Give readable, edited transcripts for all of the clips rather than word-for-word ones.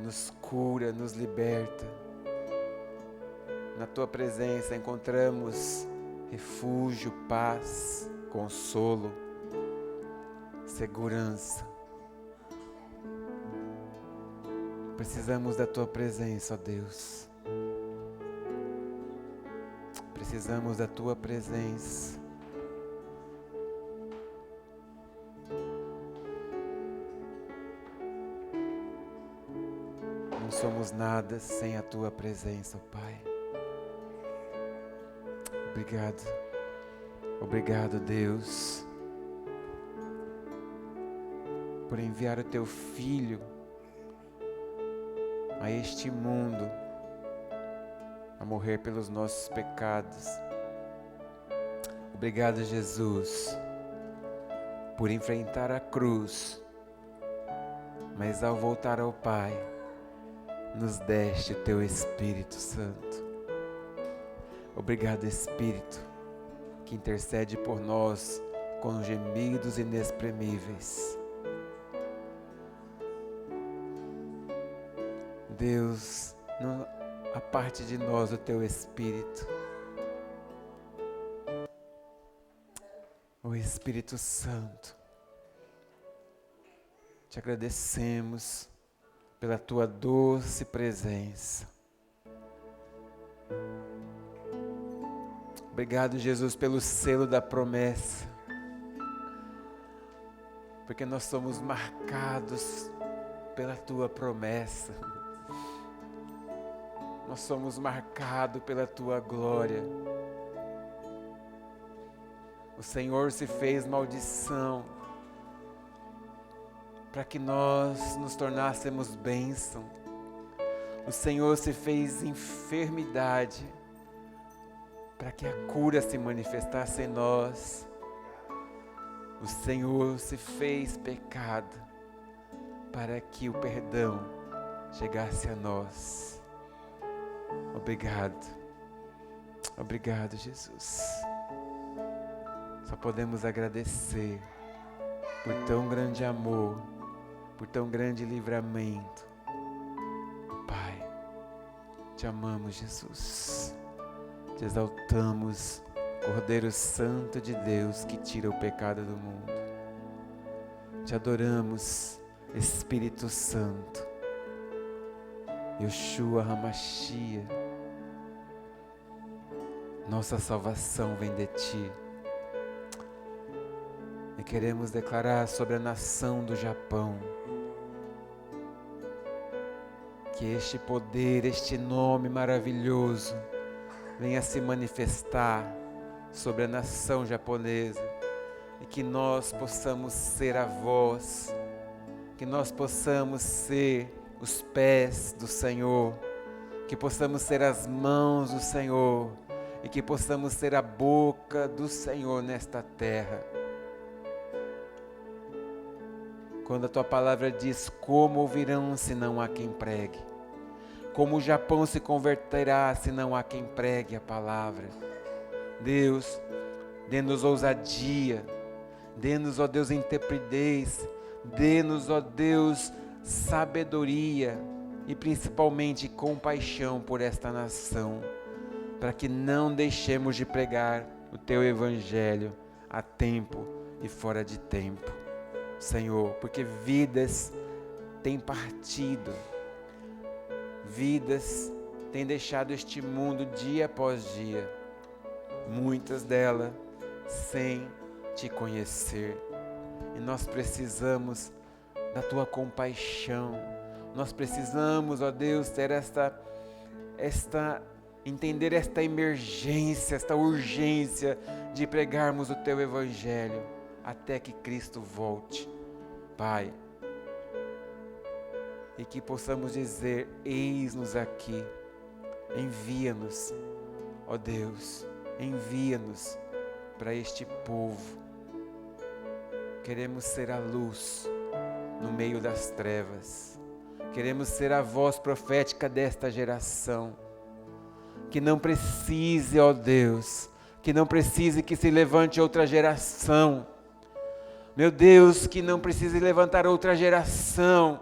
nos cura, nos liberta. Na tua presença encontramos refúgio, paz, consolo, segurança. Precisamos da tua presença, ó Deus. Precisamos da tua presença. Não somos nada sem a tua presença, ó Pai. Obrigado. Obrigado, Deus, por enviar o teu Filho a este mundo, a morrer pelos nossos pecados. Obrigado, Jesus, por enfrentar a cruz, mas ao voltar ao Pai, nos deste o teu Espírito Santo. Obrigado, Espírito, que intercede por nós com gemidos inexprimíveis. Deus, não aparte de nós o teu Espírito. O Espírito Santo, te agradecemos pela tua doce presença. Obrigado, Jesus, pelo selo da promessa, porque nós somos marcados pela tua promessa. Nós somos marcados pela tua glória. O Senhor se fez maldição para que nós nos tornássemos bênção. O Senhor se fez enfermidade para que a cura se manifestasse em nós. O Senhor se fez pecado para que o perdão chegasse a nós. Obrigado. Obrigado, Jesus. Só podemos agradecer por tão grande amor, por tão grande livramento. Pai, te amamos, Jesus. Te exaltamos, Cordeiro Santo de Deus, que tira o pecado do mundo. Te adoramos, Espírito Santo. Yeshua HaMashiach. Nossa salvação vem de ti. E queremos declarar sobre a nação do Japão que este poder, este nome maravilhoso venha se manifestar sobre a nação japonesa e que nós possamos ser a voz, que nós possamos ser os pés do Senhor, que possamos ser as mãos do Senhor e que possamos ser a boca do Senhor nesta terra. Quando a tua palavra diz: como ouvirão se não há quem pregue? Como o Japão se converterá se não há quem pregue a palavra? Deus, dê-nos ousadia, dê-nos, ó Deus, intrepidez, dê-nos, ó Deus, sabedoria e principalmente compaixão por esta nação, para que não deixemos de pregar o teu evangelho a tempo e fora de tempo, Senhor, porque vidas têm partido, vidas têm deixado este mundo dia após dia, muitas delas sem te conhecer, e nós precisamos da tua compaixão, nós precisamos, ó Deus, ter entender esta emergência, esta urgência de pregarmos o teu evangelho até que Cristo volte, Pai, e que possamos dizer: eis-nos aqui, envia-nos, ó Deus, envia-nos para este povo. Queremos ser a luz no meio das trevas, queremos ser a voz profética desta geração, que não precise, ó Deus, que não precise que se levante outra geração, meu Deus, que não precise levantar outra geração,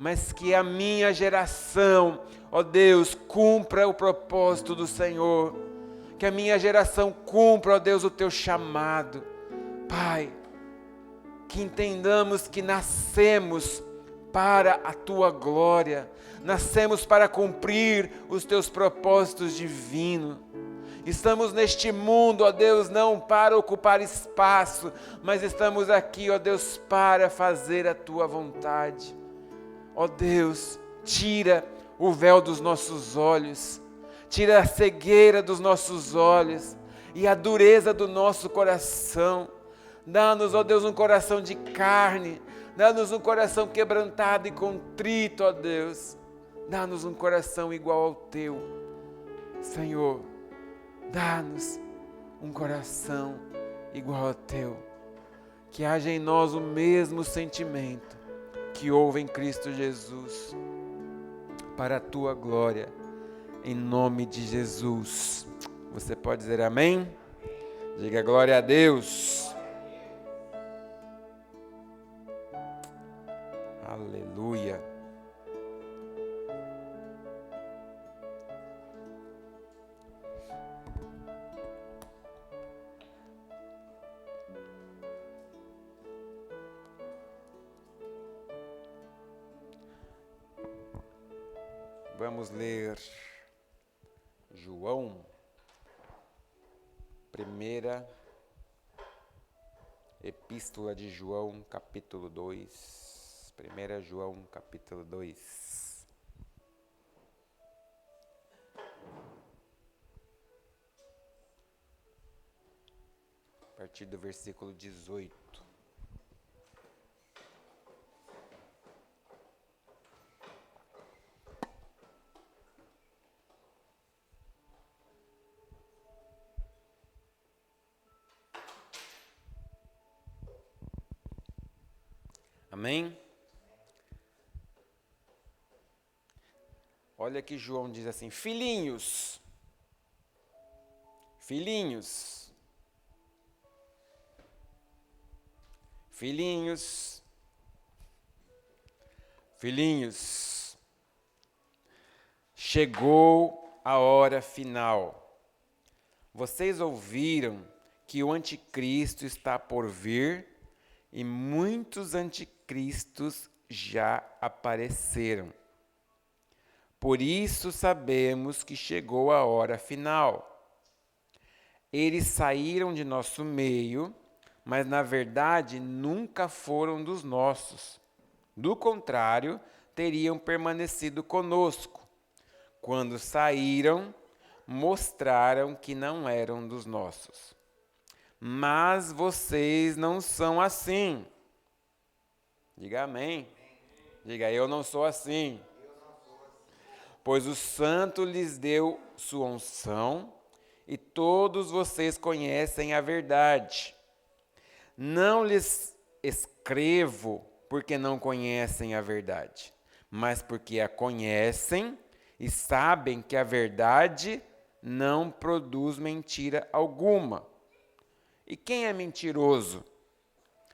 mas que a minha geração, ó Deus, cumpra o propósito do Senhor. Que a minha geração cumpra, ó Deus, o teu chamado. Pai, que entendamos que nascemos para a tua glória, nascemos para cumprir os teus propósitos divinos. Estamos neste mundo, ó Deus, não para ocupar espaço, mas estamos aqui, ó Deus, para fazer a tua vontade. Ó Deus, tira o véu dos nossos olhos, tira a cegueira dos nossos olhos e a dureza do nosso coração. Dá-nos, ó Deus, um coração de carne, dá-nos um coração quebrantado e contrito, ó Deus. Dá-nos um coração igual ao teu, Senhor. Dá-nos um coração igual ao teu. Que haja em nós o mesmo sentimento que houve em Cristo Jesus, para a tua glória, em nome de Jesus. Você pode dizer amém? Diga glória a Deus. Aleluia. Vamos ler João, primeira epístola de João, capítulo 2. 1 João, capítulo 2. A partir do versículo 18. Amém? Olha que João diz assim: filhinhos, filhinhos, filhinhos, filhinhos, chegou a hora final. Vocês ouviram que o anticristo está por vir e muitos anticristos já apareceram. Por isso sabemos que chegou a hora final. Eles saíram de nosso meio, mas na verdade nunca foram dos nossos. Do contrário, teriam permanecido conosco. Quando saíram, mostraram que não eram dos nossos. Mas vocês não são assim. Diga amém. Diga, eu não sou assim. Pois o Santo lhes deu sua unção e todos vocês conhecem a verdade. Não lhes escrevo porque não conhecem a verdade, mas porque a conhecem e sabem que a verdade não produz mentira alguma. E quem é mentiroso?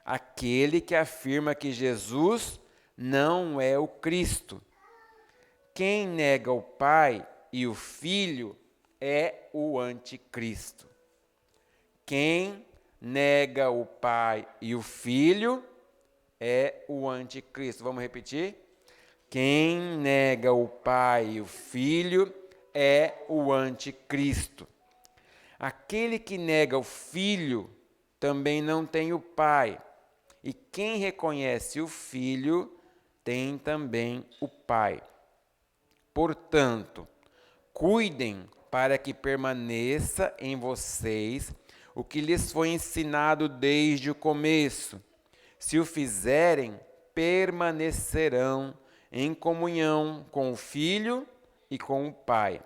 Aquele que afirma que Jesus não é o Cristo. Quem nega o Pai e o Filho é o anticristo. Quem nega o Pai e o Filho é o anticristo. Vamos repetir? Quem nega o Pai e o Filho é o anticristo. Aquele que nega o Filho também não tem o Pai. E quem reconhece o Filho tem também o Pai. Portanto, cuidem para que permaneça em vocês o que lhes foi ensinado desde o começo. Se o fizerem, permanecerão em comunhão com o Filho e com o Pai.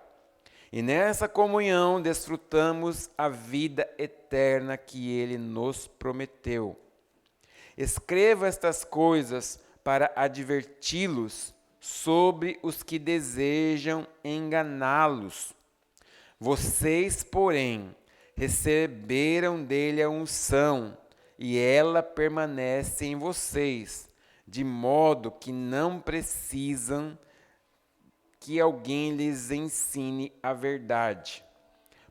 E nessa comunhão desfrutamos a vida eterna que Ele nos prometeu. Escrevo estas coisas para adverti-los sobre os que desejam enganá-los. Vocês, porém, receberam dele a unção, e ela permanece em vocês, de modo que não precisam que alguém lhes ensine a verdade.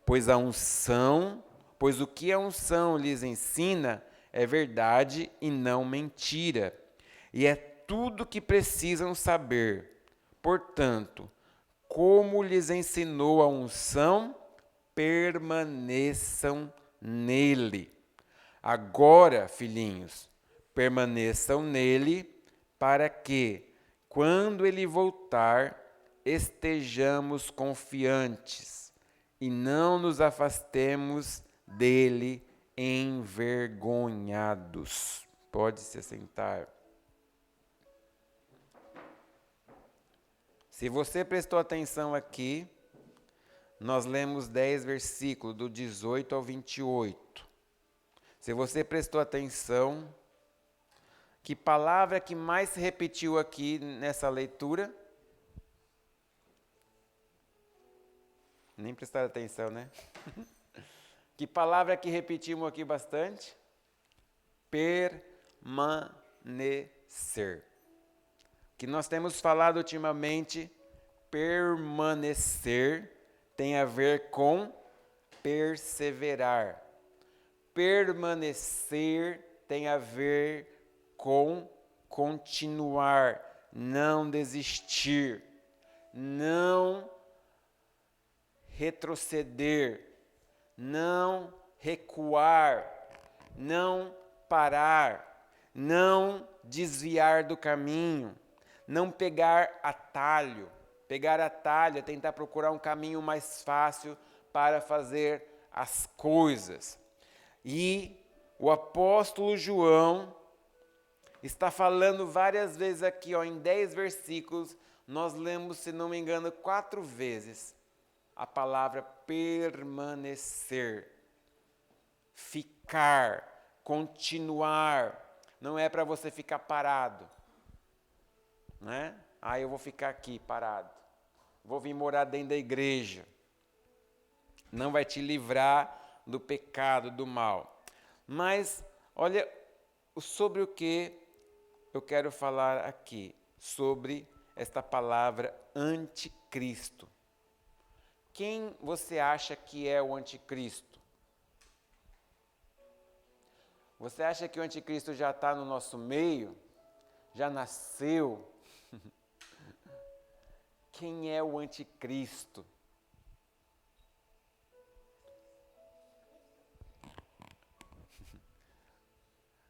Pois o que a unção lhes ensina é verdade e não mentira. E é tudo que precisam saber. Portanto, como lhes ensinou a unção, permaneçam nele. Agora, filhinhos, permaneçam nele, para que, quando ele voltar, estejamos confiantes e não nos afastemos dele envergonhados. Pode se assentar. Se você prestou atenção aqui, nós lemos 10 versículos, do 18 ao 28. Se você prestou atenção, que palavra que mais se repetiu aqui nessa leitura? Nem prestaram atenção, né? Que palavra que repetimos aqui bastante? Permanecer. Que nós temos falado ultimamente, permanecer tem a ver com perseverar. Permanecer tem a ver com continuar, não desistir, não retroceder, não recuar, não parar, não desviar do caminho, não pegar atalho. Pegar atalho é tentar procurar um caminho mais fácil para fazer as coisas. E o apóstolo João está falando várias vezes aqui, em 10 versículos, nós lemos, se não me engano, 4 vezes a palavra permanecer, ficar, continuar. Não é para você ficar parado, né? Eu vou ficar aqui parado, vou vir morar dentro da igreja. Não vai te livrar do pecado, do mal. Mas, olha, sobre o que eu quero falar aqui, sobre esta palavra anticristo. Quem você acha que é o anticristo? Você acha que o anticristo já está no nosso meio? Já nasceu? Quem é o anticristo?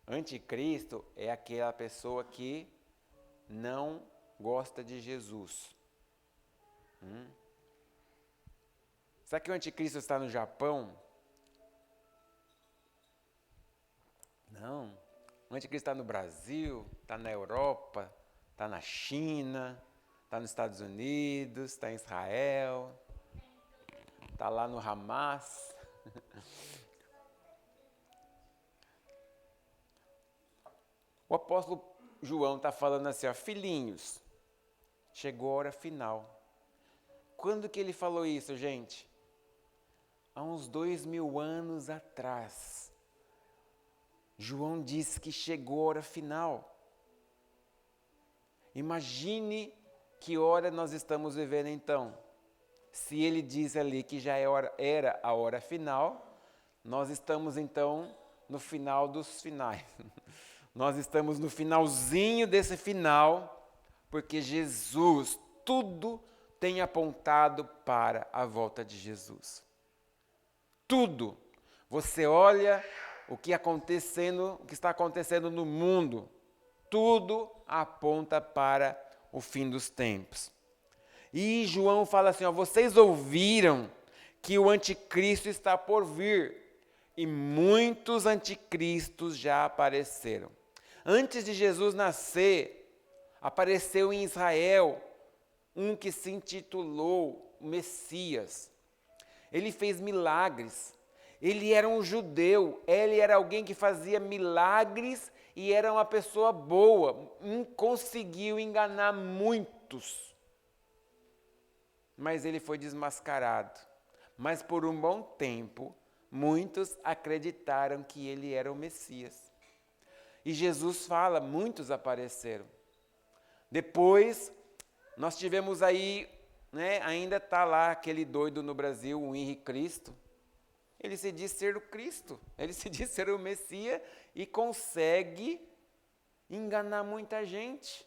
Anticristo é aquela pessoa que não gosta de Jesus. Será que o anticristo está no Japão? Não. O anticristo está no Brasil, está na Europa, está na China, está nos Estados Unidos, está em Israel, está lá no Hamas. O apóstolo João está falando assim, filhinhos, chegou a hora final. Quando que ele falou isso, gente? Há uns 2000 anos atrás. João disse que chegou a hora final. Imagine que hora nós estamos vivendo então. Se ele diz ali que já era a hora final, nós estamos então no final dos finais. Nós estamos no finalzinho desse final, porque Jesus, tudo tem apontado para a volta de Jesus. Tudo. Você olha o que está acontecendo no mundo, tudo aponta para o fim dos tempos. E João fala assim, vocês ouviram que o anticristo está por vir, e muitos anticristos já apareceram. Antes de Jesus nascer, apareceu em Israel um que se intitulou Messias. Ele fez milagres. Ele era um judeu, ele era alguém que fazia milagres e era uma pessoa boa. Conseguiu enganar muitos. Mas ele foi desmascarado. Mas por um bom tempo, muitos acreditaram que ele era o Messias. E Jesus fala, muitos apareceram. Depois, nós tivemos aí, né, ainda está lá aquele doido no Brasil, o Henrique Cristo. Ele se diz ser o Cristo, ele se diz ser o Messias e consegue enganar muita gente.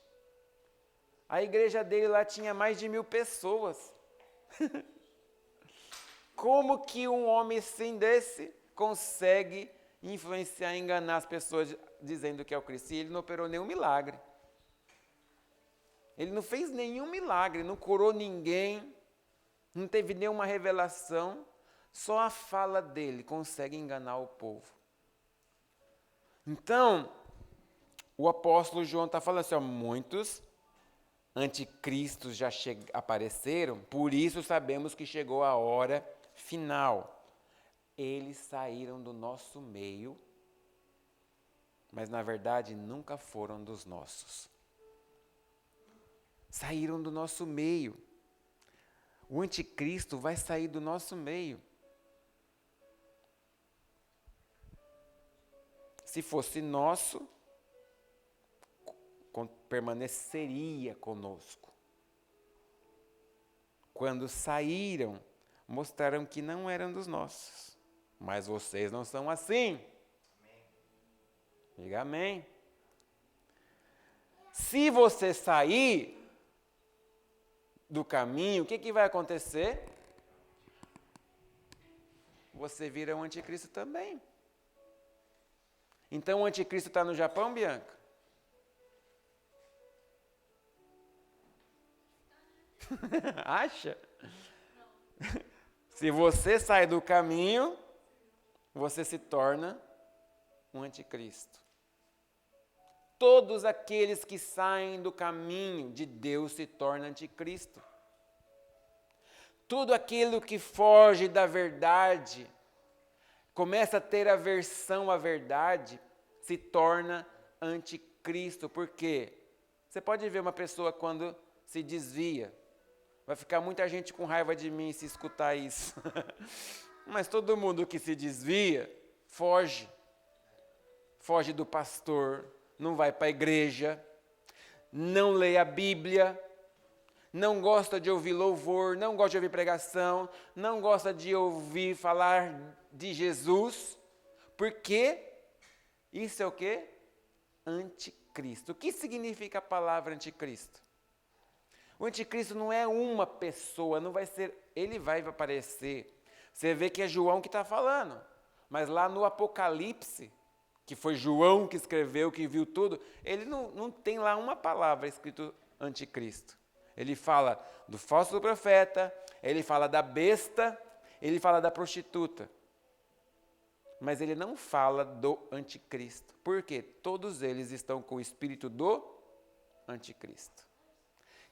A igreja dele lá tinha mais de 1.000 pessoas. Como que um homem assim desse consegue influenciar e enganar as pessoas dizendo que é o Cristo? E ele não operou nenhum milagre. Ele não fez nenhum milagre, não curou ninguém, não teve nenhuma revelação. Só a fala dele consegue enganar o povo. Então, o apóstolo João está falando assim, ó, muitos anticristos já apareceram, por isso sabemos que chegou a hora final. Eles saíram do nosso meio, mas na verdade nunca foram dos nossos. Saíram do nosso meio. O anticristo vai sair do nosso meio. Se fosse nosso, permaneceria conosco. Quando saíram, mostraram que não eram dos nossos. Mas vocês não são assim. Amém. Diga amém. Se você sair do caminho, o que vai acontecer? Você vira um anticristo também. Então o anticristo está no Japão, Bianca? Acha? Se você sai do caminho, você se torna um anticristo. Todos aqueles que saem do caminho de Deus se tornam anticristo. Tudo aquilo que foge da verdade, começa a ter aversão à verdade, se torna anticristo. Por quê? Você pode ver uma pessoa quando se desvia. Vai ficar muita gente com raiva de mim se escutar isso. Mas todo mundo que se desvia, foge. Foge do pastor, não vai para a igreja, não lê a Bíblia, não gosta de ouvir louvor, não gosta de ouvir pregação, não gosta de ouvir falar de Jesus. Porque isso é o quê? Anticristo. O que significa a palavra anticristo? O anticristo não é uma pessoa, não vai ser, ele vai aparecer. Você vê que é João que está falando, mas lá no Apocalipse, que foi João que escreveu, que viu tudo, ele não tem lá uma palavra escrito anticristo. Ele fala do falso profeta, ele fala da besta, ele fala da prostituta. Mas ele não fala do anticristo. Por quê? Todos eles estão com o espírito do anticristo.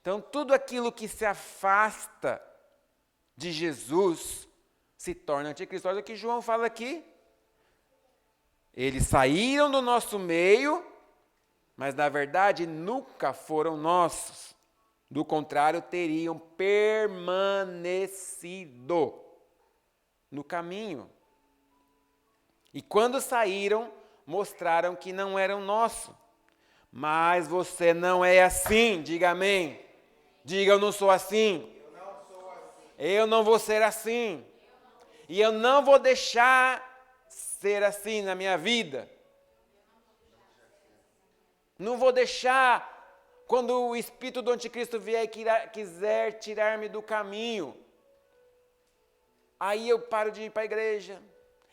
Então, tudo aquilo que se afasta de Jesus se torna anticristo. Olha o que João fala aqui. Eles saíram do nosso meio, mas na verdade nunca foram nossos. Do contrário, teriam permanecido no caminho. E quando saíram, mostraram que não eram nossos. Mas você não é assim, diga amém. Diga, eu não sou assim. Eu não sou assim. Eu não vou ser assim. E eu não vou deixar ser assim na minha vida. Não vou deixar, quando o espírito do anticristo vier e quiser tirar-me do caminho. Aí eu paro de ir para a igreja,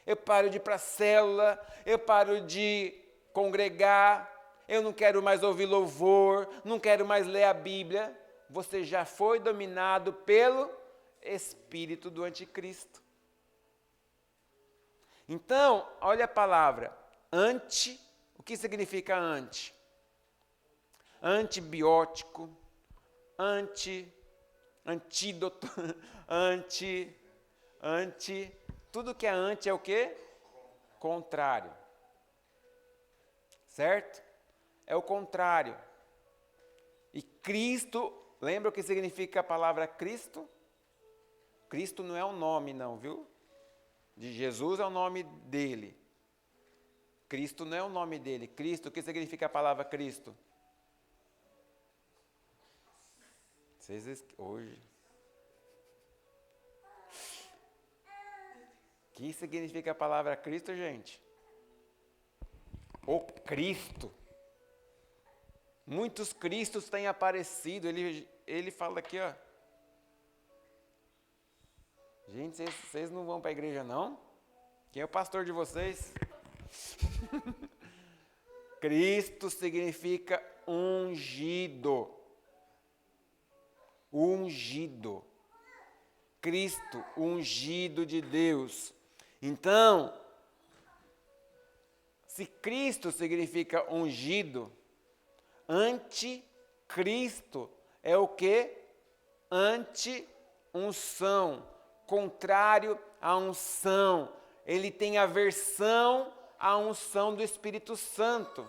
eu paro de ir para a célula, eu paro de congregar, eu não quero mais ouvir louvor, não quero mais ler a Bíblia. Você já foi dominado pelo espírito do anticristo. Então, olha a palavra, anti, o que significa anti? Antibiótico, antídoto, tudo que é anti é o quê? Contrário. Certo? É o contrário. E Cristo, lembra o que significa a palavra Cristo? Cristo não é o nome não, viu? De Jesus é o nome dele. Cristo não é o nome dele. Cristo, o que significa a palavra Cristo? Hoje. O que significa a palavra Cristo, gente? O Cristo. Muitos Cristos têm aparecido. Ele fala aqui, ó. Gente, vocês não vão para a igreja, não? Quem é o pastor de vocês? Cristo significa ungido. Ungido. Cristo, ungido de Deus. Então, se Cristo significa ungido, anticristo é o quê? Anti-unção, contrário à unção. Ele tem aversão à unção do Espírito Santo.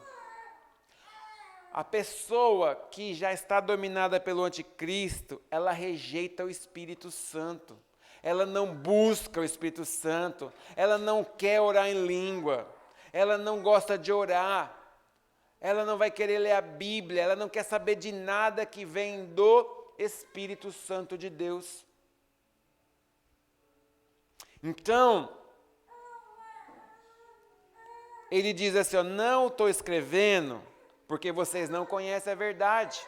A pessoa que já está dominada pelo anticristo, ela rejeita o Espírito Santo. Ela não busca o Espírito Santo. Ela não quer orar em língua. Ela não gosta de orar. Ela não vai querer ler a Bíblia. Ela não quer saber de nada que vem do Espírito Santo de Deus. Então, ele diz assim, ó, não estou escrevendo porque vocês não conhecem a verdade,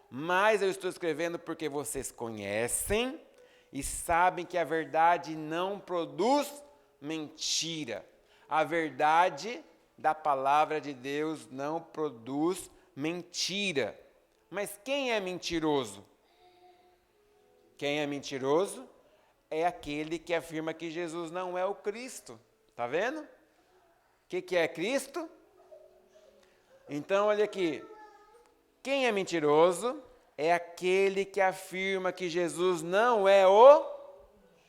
mas eu estou escrevendo porque vocês conhecem e sabem que a verdade não produz mentira. A verdade da palavra de Deus não produz mentira. Mas quem é mentiroso? Quem é mentiroso é aquele que afirma que Jesus não é o Cristo. Está vendo? O que é Cristo? Então, olha aqui. Quem é mentiroso é aquele que afirma que Jesus não é o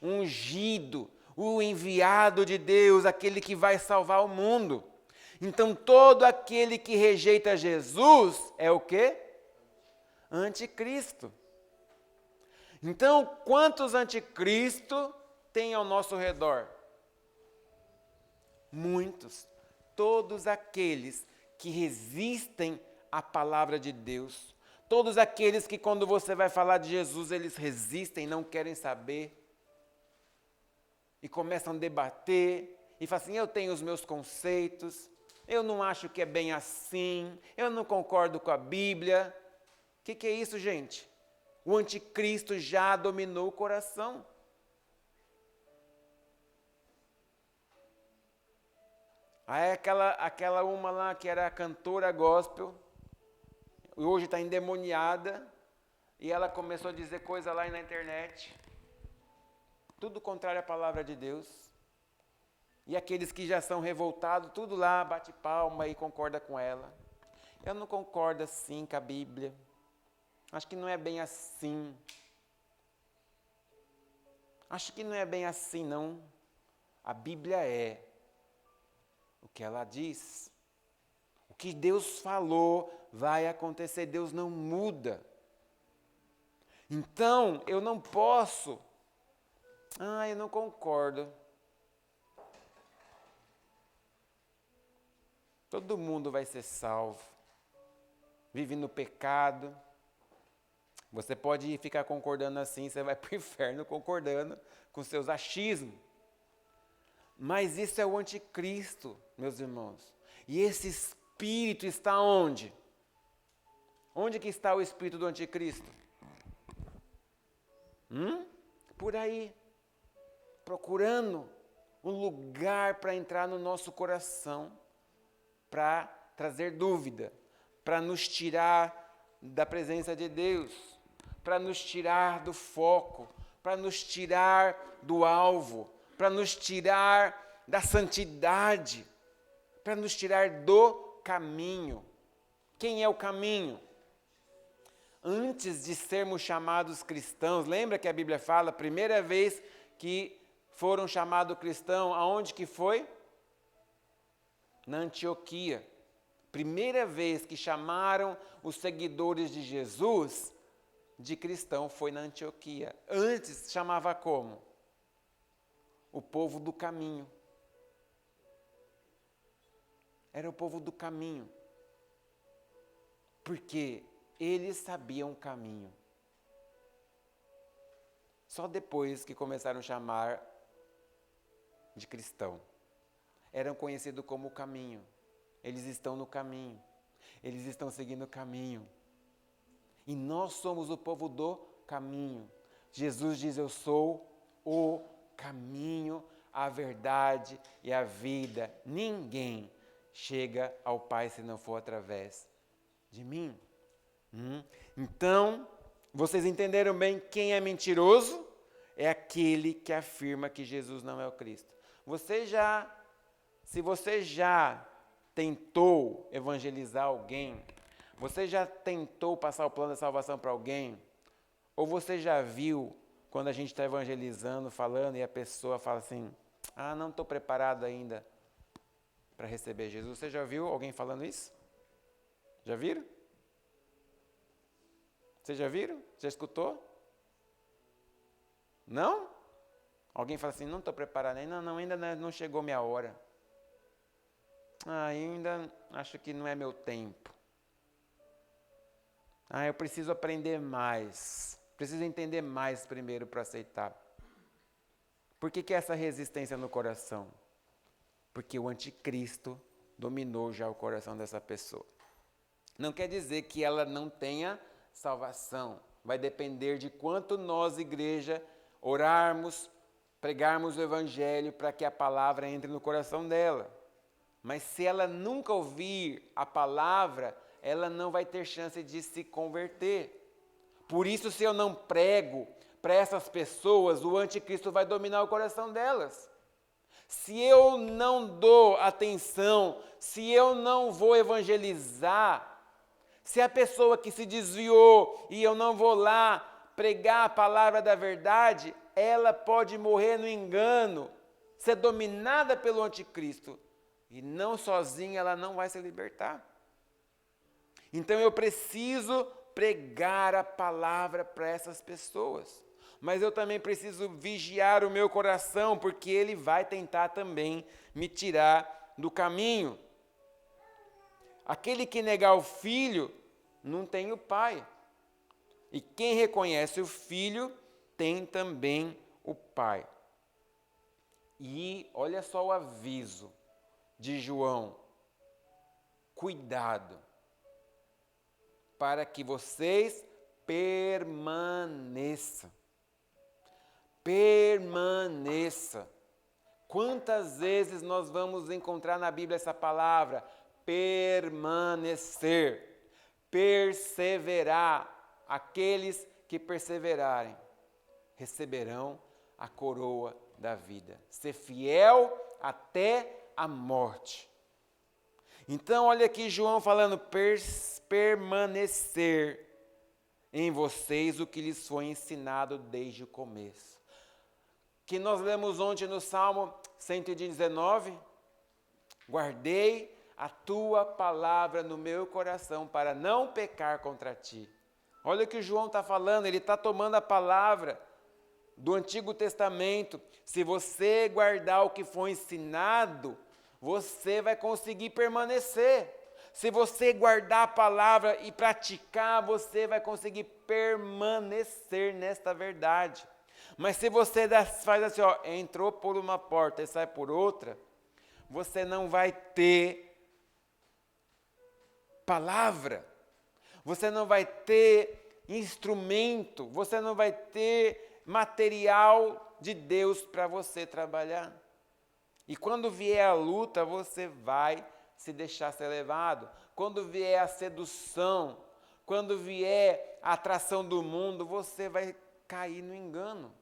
ungido, o enviado de Deus, aquele que vai salvar o mundo. Então, todo aquele que rejeita Jesus é o quê? Anticristo. Então, quantos anticristo tem ao nosso redor? Muitos. Todos aqueles que resistem à palavra de Deus. Todos aqueles que quando você vai falar de Jesus, eles resistem, não querem saber. E começam a debater. E falam assim, eu tenho os meus conceitos. Eu não acho que é bem assim. Eu não concordo com a Bíblia. O que é isso, gente? O anticristo já dominou o coração. Aí aquela uma lá que era cantora gospel, hoje está endemoniada, e ela começou a dizer coisa lá na internet, tudo contrário à palavra de Deus. E aqueles que já são revoltados, tudo lá bate palma e concorda com ela. Eu não concordo assim com a Bíblia. Acho que não é bem assim. Acho que não é bem assim, não. A Bíblia é o que ela diz. O que Deus falou vai acontecer. Deus não muda. Então, eu não posso. Eu não concordo. Todo mundo vai ser salvo. Vive no pecado. Você pode ficar concordando assim, você vai para o inferno concordando com seus achismos. Mas isso é o anticristo, meus irmãos. E esse espírito está onde? Onde que está o espírito do anticristo? Por aí. Procurando um lugar para entrar no nosso coração. Para trazer dúvida. Para nos tirar da presença de Deus. Para nos tirar do foco. Para nos tirar do alvo. Para nos tirar da santidade, para nos tirar do caminho. Quem é o caminho? Antes de sermos chamados cristãos, lembra que a Bíblia fala, a primeira vez que foram chamados cristãos, aonde que foi? Na Antioquia. Primeira vez que chamaram os seguidores de Jesus de cristão foi na Antioquia. Antes chamava como? O povo do caminho. Era o povo do caminho. Porque eles sabiam o caminho. Só depois que começaram a chamar de cristão. Eram conhecidos como o caminho. Eles estão no caminho. Eles estão seguindo o caminho. E nós somos o povo do caminho. Jesus diz: eu sou o caminho, a verdade e a vida. Ninguém chega ao Pai se não for através de mim. Então, vocês entenderam bem quem é mentiroso? É aquele que afirma que Jesus não é o Cristo. Se você já tentou evangelizar alguém, você já tentou passar o plano da salvação para alguém, ou você já viu quando a gente está evangelizando, falando, e a pessoa fala assim: não estou preparado ainda para receber Jesus. Você já viu alguém falando isso? Já viram? Vocês já viram? Já escutou? Não? Alguém fala assim: não estou preparado ainda. Não, ainda não chegou minha hora. Ainda acho que não é meu tempo. Eu preciso aprender mais. Preciso entender mais primeiro para aceitar. Por que essa resistência no coração? Porque o anticristo dominou já o coração dessa pessoa. Não quer dizer que ela não tenha salvação. Vai depender de quanto nós, igreja, orarmos, pregarmos o evangelho para que a palavra entre no coração dela. Mas se ela nunca ouvir a palavra, ela não vai ter chance de se converter. Por isso, se eu não prego para essas pessoas, o anticristo vai dominar o coração delas. Se eu não dou atenção, se eu não vou evangelizar, se a pessoa que se desviou e eu não vou lá pregar a palavra da verdade, ela pode morrer no engano, ser dominada pelo anticristo. E não sozinha ela não vai se libertar. Então eu preciso pregar a palavra para essas pessoas. Mas eu também preciso vigiar o meu coração, porque ele vai tentar também me tirar do caminho. Aquele que negar o filho não tem o pai. E quem reconhece o filho tem também o pai. E olha só o aviso de João: cuidado, para que vocês permaneçam. Permaneça. Quantas vezes nós vamos encontrar na Bíblia essa palavra? Permanecer, perseverar. Aqueles que perseverarem receberão a coroa da vida. Ser fiel até a morte. Então, olha aqui João falando: permanecer em vocês o que lhes foi ensinado desde o começo. Que nós lemos ontem no Salmo 119. Guardei a tua palavra no meu coração para não pecar contra ti. Olha o que João está falando, ele está tomando a palavra do Antigo Testamento. Se você guardar o que foi ensinado, você vai conseguir permanecer. Se você guardar a palavra e praticar, você vai conseguir permanecer nesta verdade. Mas se você faz assim, entrou por uma porta e sai por outra, você não vai ter palavra. Você não vai ter instrumento, você não vai ter material de Deus para você trabalhar. E quando vier a luta, você vai se deixar ser levado. Quando vier a sedução, quando vier a atração do mundo, você vai cair no engano.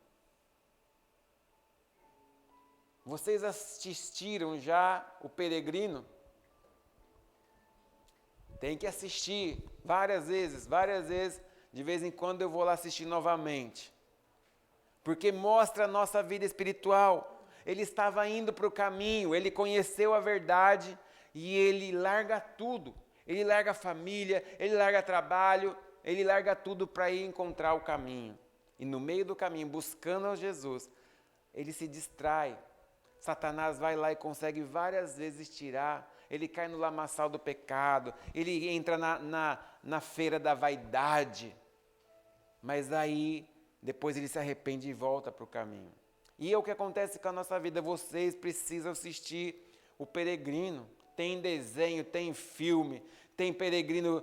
Vocês assistiram já O Peregrino? Tem que assistir várias vezes, de vez em quando eu vou lá assistir novamente. Porque mostra a nossa vida espiritual. Ele estava indo para o caminho, ele conheceu a verdade e ele larga tudo. Ele larga a família, ele larga trabalho, ele larga tudo para ir encontrar o caminho. E no meio do caminho, buscando a Jesus, ele se distrai. Satanás vai lá e consegue várias vezes tirar ele cai no lamaçal do pecado, ele entra na feira da vaidade. Mas aí, depois ele se arrepende e volta para o caminho. E é o que acontece com a nossa vida. Vocês precisam assistir O Peregrino. Tem desenho, tem filme, tem Peregrino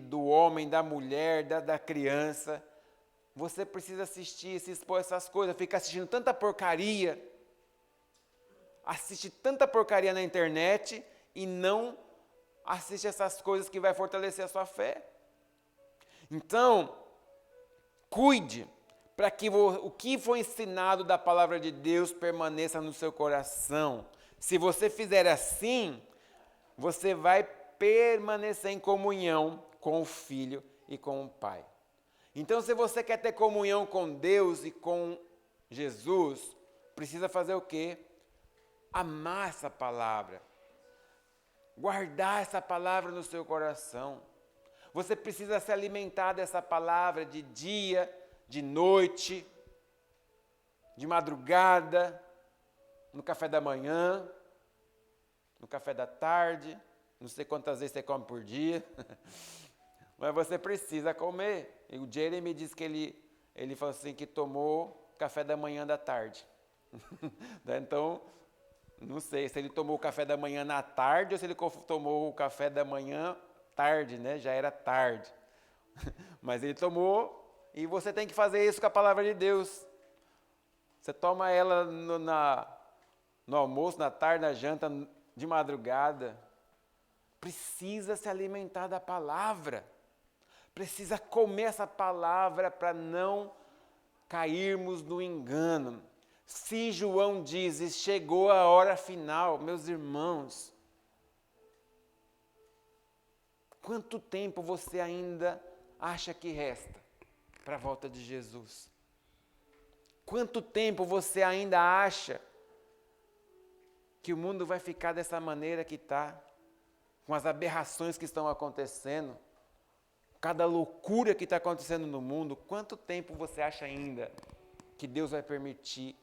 do homem, da mulher, da criança. Você precisa assistir, se expor a essas coisas. Fica assistindo tanta porcaria. Assiste tanta porcaria na internet e não assiste essas coisas que vai fortalecer a sua fé. Então, cuide para que o que foi ensinado da palavra de Deus permaneça no seu coração. Se você fizer assim, você vai permanecer em comunhão com o Filho e com o Pai. Então, se você quer ter comunhão com Deus e com Jesus, precisa fazer o quê? Amar essa palavra. Guardar essa palavra no seu coração. Você precisa se alimentar dessa palavra de dia, de noite, de madrugada, no café da manhã, no café da tarde, não sei quantas vezes você come por dia, mas você precisa comer. E o Jeremy disse que ele falou assim, que tomou café da manhã da tarde. Então, não sei se ele tomou o café da manhã na tarde ou se ele tomou o café da manhã tarde, né? Já era tarde. Mas ele tomou, e você tem que fazer isso com a palavra de Deus. Você toma ela no almoço, na tarde, na janta, de madrugada. Precisa se alimentar da palavra. Precisa comer essa palavra para não cairmos no engano. Se João diz, chegou a hora final, meus irmãos, quanto tempo você ainda acha que resta para a volta de Jesus? Quanto tempo você ainda acha que o mundo vai ficar dessa maneira que está? Com as aberrações que estão acontecendo, cada loucura que está acontecendo no mundo, quanto tempo você acha ainda que Deus vai permitir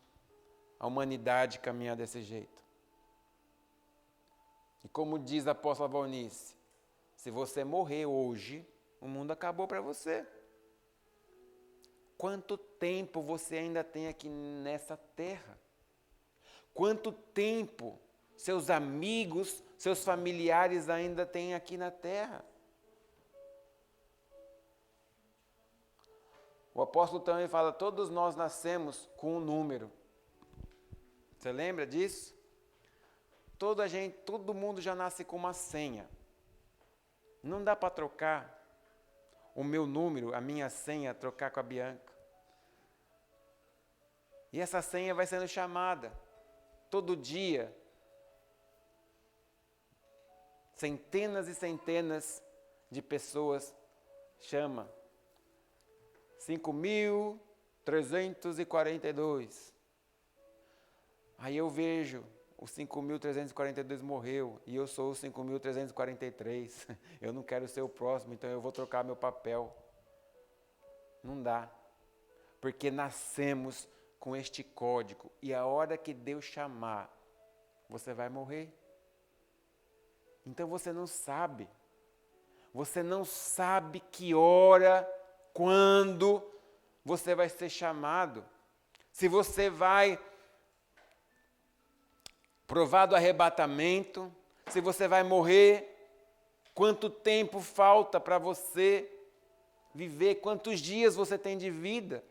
a humanidade caminhar desse jeito? E como diz a apóstola Valnice, se você morrer hoje, o mundo acabou para você. Quanto tempo você ainda tem aqui nessa terra? Quanto tempo seus amigos, seus familiares ainda têm aqui na terra? O apóstolo também fala, todos nós nascemos com um número. Você lembra disso? Todo mundo já nasce com uma senha. Não dá para trocar o meu número, a minha senha, trocar com a Bianca. E essa senha vai sendo chamada todo dia. Centenas e centenas de pessoas chamam. 5.342. Aí eu vejo, o 5.342 morreu e eu sou o 5.343. Eu não quero ser o próximo, então eu vou trocar meu papel. Não dá. Porque nascemos com este código e a hora que Deus chamar, você vai morrer. Então você não sabe. Você não sabe que hora, quando você vai ser chamado. Se você vai provar do arrebatamento, se você vai morrer, quanto tempo falta para você viver, quantos dias você tem de vida.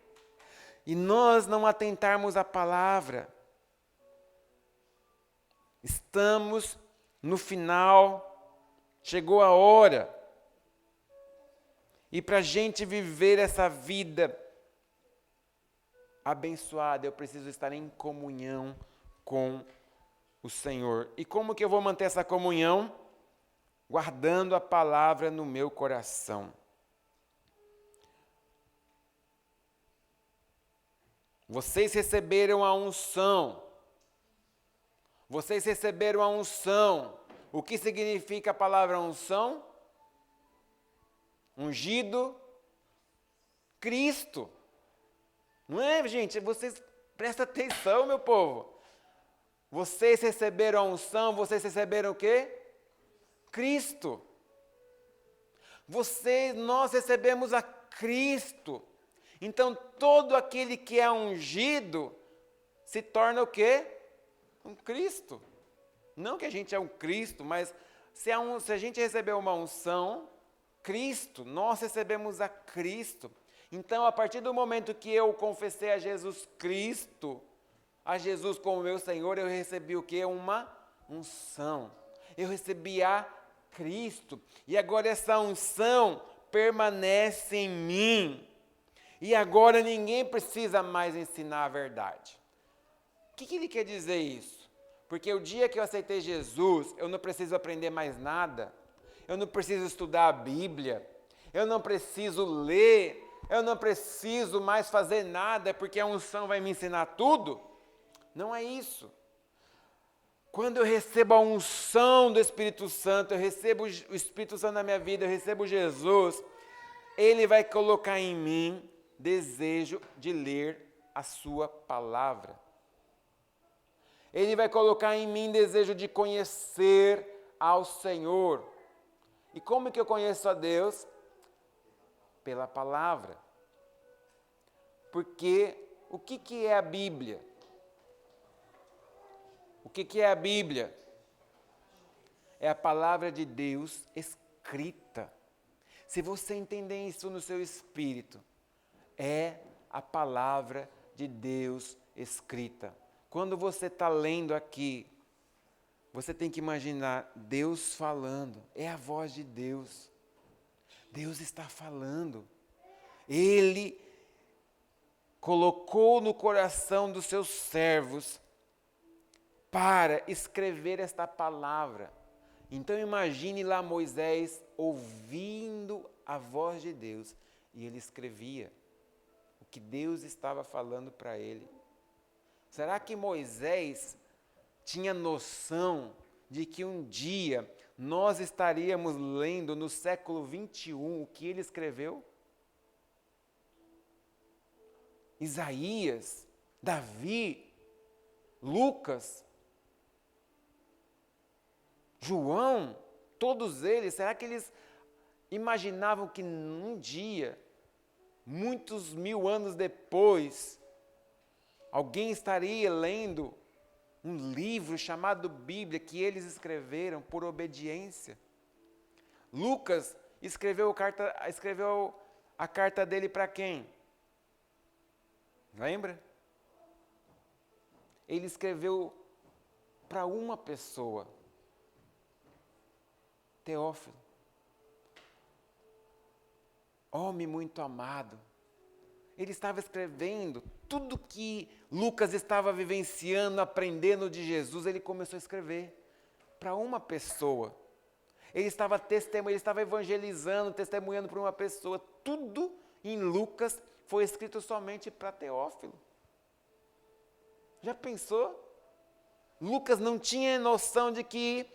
E nós não atentarmos à palavra. Estamos no final, chegou a hora. E para a gente viver essa vida abençoada, eu preciso estar em comunhão com o Senhor. E como que eu vou manter essa comunhão? Guardando a palavra no meu coração. Vocês receberam a unção. Vocês receberam a unção. O que significa a palavra unção? Ungido, Cristo. Não é, gente? Vocês prestem atenção, meu povo. Vocês receberam a unção, vocês receberam o quê? Cristo. Nós recebemos a Cristo. Então, todo aquele que é ungido se torna o quê? Um Cristo. Não que a gente é um Cristo, mas se a gente recebeu uma unção, Cristo, nós recebemos a Cristo. Então, a partir do momento que eu confessei a Jesus Cristo, a Jesus como meu Senhor, eu recebi o quê? Uma unção. Eu recebi a Cristo. E agora essa unção permanece em mim. E agora ninguém precisa mais ensinar a verdade. O que ele quer dizer isso? Porque o dia que eu aceitei Jesus, eu não preciso aprender mais nada. Eu não preciso estudar a Bíblia. Eu não preciso ler. Eu não preciso mais fazer nada, porque a unção vai me ensinar tudo. Não é isso. Quando eu recebo a unção do Espírito Santo, eu recebo o Espírito Santo na minha vida, eu recebo Jesus, Ele vai colocar em mim desejo de ler a sua palavra. Ele vai colocar em mim desejo de conhecer ao Senhor. E como que eu conheço a Deus? Pela palavra. Porque o que é a Bíblia? O que é a Bíblia? É a palavra de Deus escrita. Se você entender isso no seu espírito, é a palavra de Deus escrita. Quando você está lendo aqui, você tem que imaginar Deus falando. É a voz de Deus. Deus está falando. Ele colocou no coração dos seus servos para escrever esta palavra. Então imagine lá Moisés ouvindo a voz de Deus e ele escrevia o que Deus estava falando para ele. Será que Moisés tinha noção de que um dia nós estaríamos lendo no século 21 o que ele escreveu? Isaías, Davi, Lucas, João, todos eles, será que eles imaginavam que num dia, muitos mil anos depois, alguém estaria lendo um livro chamado Bíblia que eles escreveram por obediência? Lucas escreveu a carta dele para quem? Lembra? Ele escreveu para uma pessoa, Teófilo, homem muito amado. Ele estava escrevendo tudo que Lucas estava vivenciando, aprendendo de Jesus, ele começou a escrever para uma pessoa. Ele estava evangelizando, testemunhando para uma pessoa. Tudo em Lucas foi escrito somente para Teófilo. Já pensou? Lucas não tinha noção de que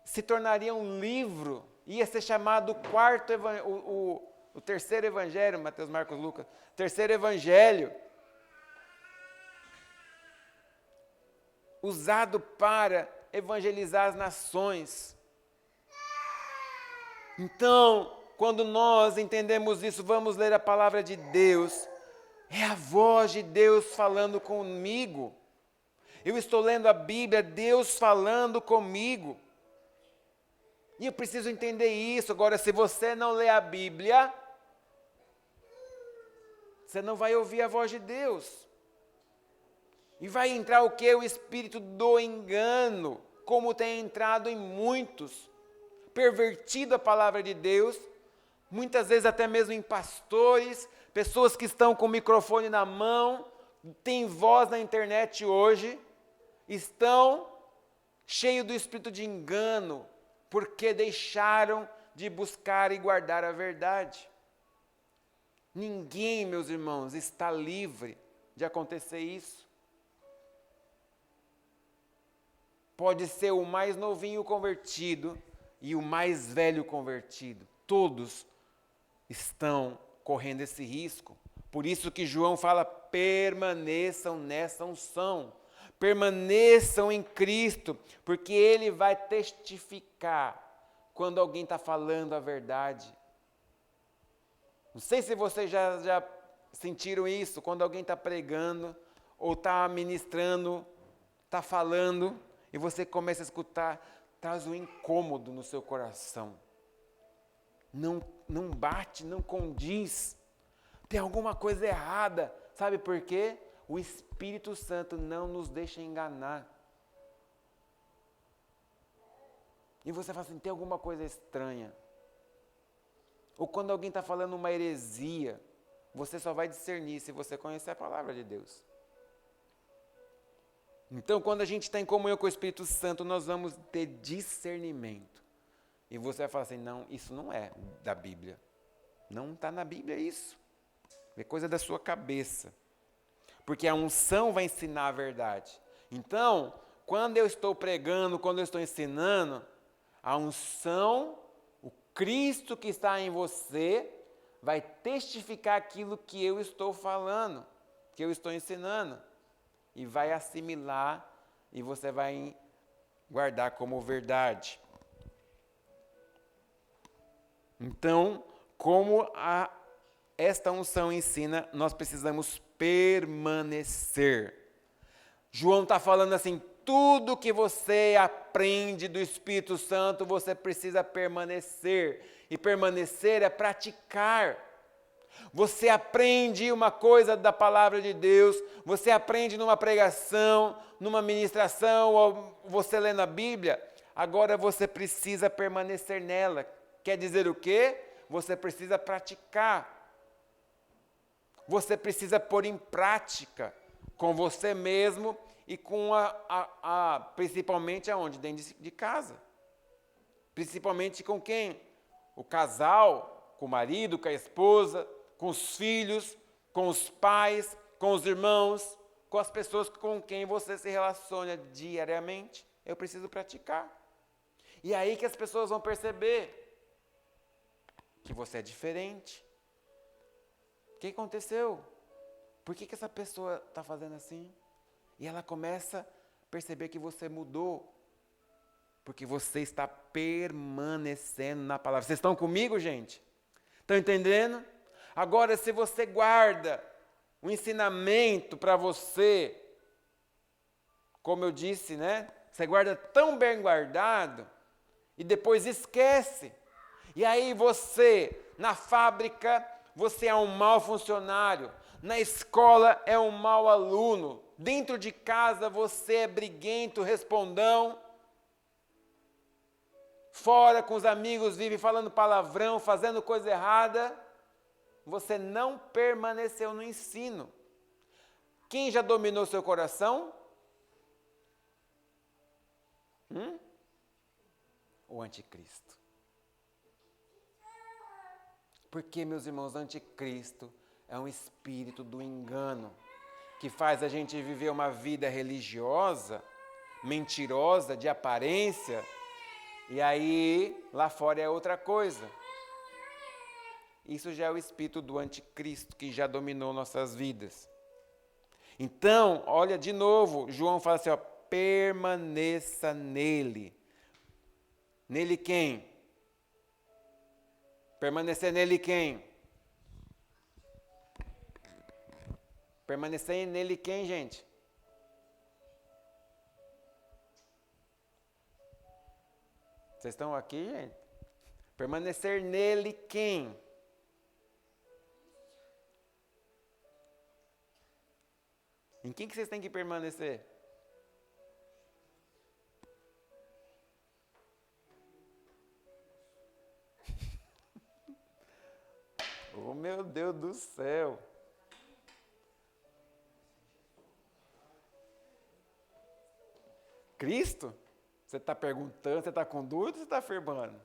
se tornaria um livro, ia ser chamado o terceiro evangelho, Mateus, Marcos, Lucas, terceiro evangelho, usado para evangelizar as nações. Então, quando nós entendemos isso, vamos ler a palavra de Deus, é a voz de Deus falando comigo. Eu estou lendo a Bíblia, Deus falando comigo. E eu preciso entender isso. Agora, se você não lê a Bíblia, você não vai ouvir a voz de Deus. E vai entrar o quê? O espírito do engano, como tem entrado em muitos, pervertido a palavra de Deus, muitas vezes até mesmo em pastores, pessoas que estão com o microfone na mão, têm voz na internet hoje, estão cheios do espírito de engano, porque deixaram de buscar e guardar a verdade. Ninguém, meus irmãos, está livre de acontecer isso. Pode ser o mais novinho convertido e o mais velho convertido. Todos estão correndo esse risco. Por isso que João fala, permaneçam nessa unção. Permaneçam em Cristo, porque Ele vai testificar quando alguém está falando a verdade. Não sei se vocês já sentiram isso, quando alguém está pregando, ou está ministrando, está falando, e você começa a escutar, traz um incômodo no seu coração. Não bate, não condiz. Tem alguma coisa errada. Sabe por quê? O Espírito Santo não nos deixa enganar. E você fala assim, tem alguma coisa estranha. Ou quando alguém está falando uma heresia, você só vai discernir se você conhecer a palavra de Deus. Então, quando a gente está em comunhão com o Espírito Santo, nós vamos ter discernimento. E você vai falar assim, não, isso não é da Bíblia. Não está na Bíblia isso. É coisa da sua cabeça. Porque a unção vai ensinar a verdade. Então, quando eu estou pregando, quando eu estou ensinando, a unção, o Cristo que está em você, vai testificar aquilo que eu estou falando, que eu estou ensinando. E vai assimilar e você vai guardar como verdade. Então, como esta unção ensina, nós precisamos permanecer. João está falando assim, tudo que você aprende do Espírito Santo, você precisa permanecer. E permanecer é praticar. Você aprende uma coisa da palavra de Deus, você aprende numa pregação, numa ministração, ou você lê na Bíblia, agora você precisa permanecer nela. Quer dizer o quê? Você precisa praticar. Você precisa pôr em prática com você mesmo e com principalmente aonde? Dentro de casa. Principalmente com quem? O casal, com o marido, com a esposa, com os filhos, com os pais, com os irmãos, com as pessoas com quem você se relaciona diariamente. Eu preciso praticar. E é aí que as pessoas vão perceber que você é diferente. O que aconteceu? Por que essa pessoa está fazendo assim? E ela começa a perceber que você mudou. Porque você está permanecendo na palavra. Vocês estão comigo, gente? Estão entendendo? Agora, se você guarda um ensinamento para você, como eu disse, né? Você guarda tão bem guardado e depois esquece. E aí você, na fábrica, você é um mau funcionário. Na escola é um mau aluno. Dentro de casa você é briguento, respondão. Fora com os amigos vive falando palavrão, fazendo coisa errada. Você não permaneceu no ensino. Quem já dominou seu coração? O anticristo. Porque, meus irmãos, anticristo é um espírito do engano, que faz a gente viver uma vida religiosa, mentirosa, de aparência, e aí lá fora é outra coisa. Isso já é o espírito do anticristo que já dominou nossas vidas. Então, olha de novo, João fala assim, ó, permaneça nele. Nele quem? Permanecer nele quem? Permanecer nele quem, gente? Vocês estão aqui, gente? Permanecer nele quem? Em quem que vocês têm que permanecer? Oh, meu Deus do céu! Cristo? Você está perguntando, você está com dúvida ou você está afirmando?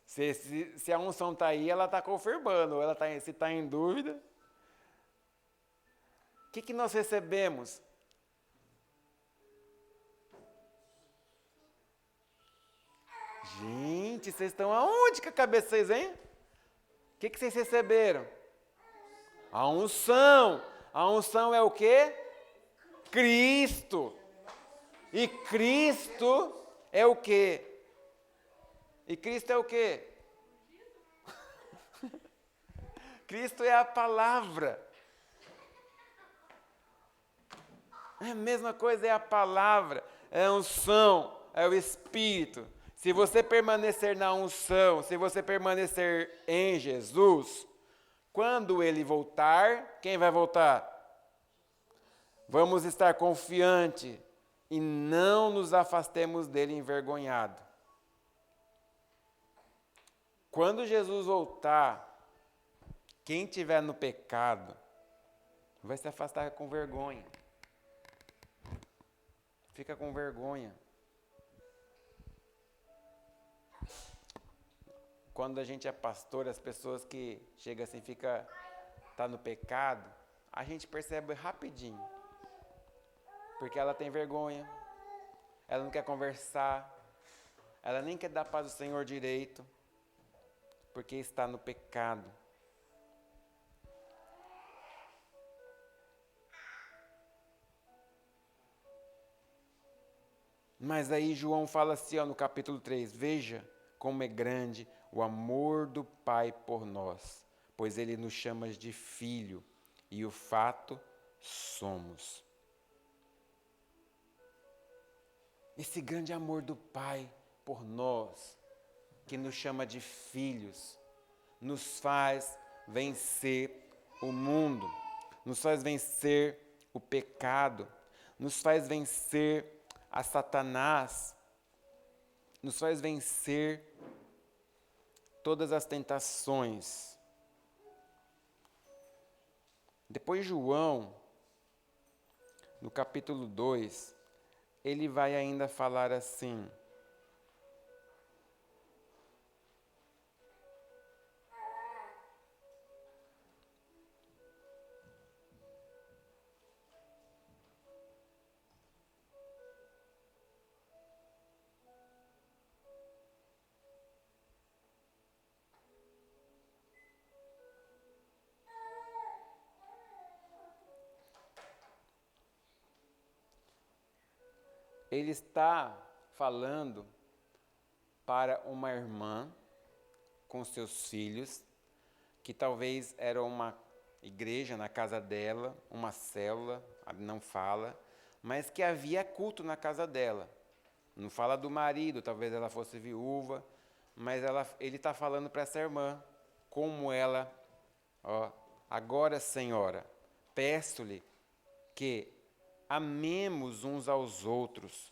Se a unção está aí, ela está confirmando. Ou ela se está em dúvida. O que nós recebemos? Gente, vocês estão aonde com a cabeça vocês, hein? O que vocês receberam? A unção, A unção é o quê? Cristo. E Cristo é o quê? E Cristo é o quê? Cristo é a palavra. É a mesma coisa, é a palavra, é a unção, é o Espírito. Se você permanecer na unção, se você permanecer em Jesus, quando Ele voltar, quem vai voltar? Vamos estar confiantes e não nos afastemos dele envergonhado. Quando Jesus voltar, quem estiver no pecado vai se afastar com vergonha. Fica com vergonha. Quando a gente é pastor, as pessoas que chegam assim, tá no pecado, a gente percebe rapidinho. Porque ela tem vergonha, ela não quer conversar, ela nem quer dar paz ao Senhor direito, porque está no pecado. Mas aí João fala assim, no capítulo 3, veja como é grande o amor do Pai por nós, pois Ele nos chama de filho, e o fato somos. Esse grande amor do Pai por nós, que nos chama de filhos, nos faz vencer o mundo, nos faz vencer o pecado, nos faz vencer a Satanás, nos faz vencer todas as tentações. Depois João, no capítulo 2, ele vai ainda falar assim: ele está falando para uma irmã com seus filhos, que talvez era uma igreja na casa dela, uma célula, não fala, mas que havia culto na casa dela. Não fala do marido, talvez ela fosse viúva, mas ele está falando para essa irmã, como ela, agora, Senhora, peço-lhe que amemos uns aos outros.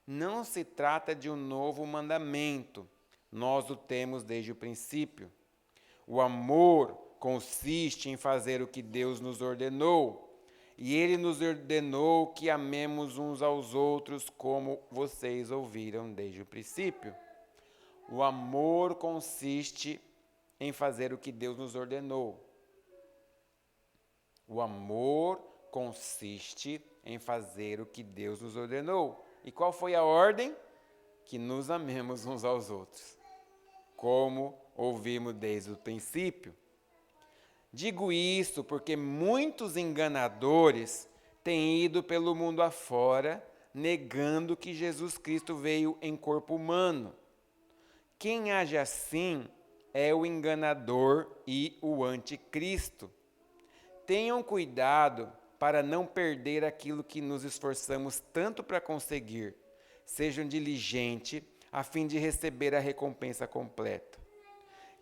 Não se trata de um novo mandamento, nós o temos desde o princípio. O amor consiste em fazer o que Deus nos ordenou, e Ele nos ordenou que amemos uns aos outros como vocês ouviram desde o princípio. O amor consiste em fazer o que Deus nos ordenou. O amor consiste em fazer o que Deus nos ordenou. E qual foi a ordem? Que nos amemos uns aos outros, como ouvimos desde o princípio. Digo isso porque muitos enganadores têm ido pelo mundo afora, negando que Jesus Cristo veio em corpo humano. Quem age assim é o enganador e o anticristo. Tenham cuidado para não perder aquilo que nos esforçamos tanto para conseguir. Sejam diligentes a fim de receber a recompensa completa.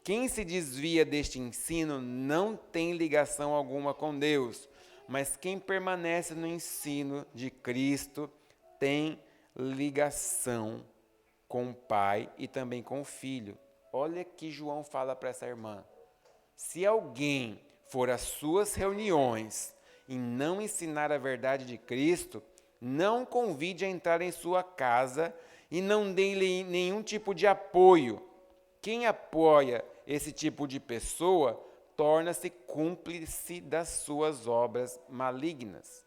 Quem se desvia deste ensino não tem ligação alguma com Deus, mas quem permanece no ensino de Cristo tem ligação com o Pai e também com o Filho. Olha que João fala para essa irmã: se alguém for às suas reuniões e não ensinar a verdade de Cristo, não convide a entrar em sua casa e não dê-lhe nenhum tipo de apoio. Quem apoia esse tipo de pessoa torna-se cúmplice das suas obras malignas.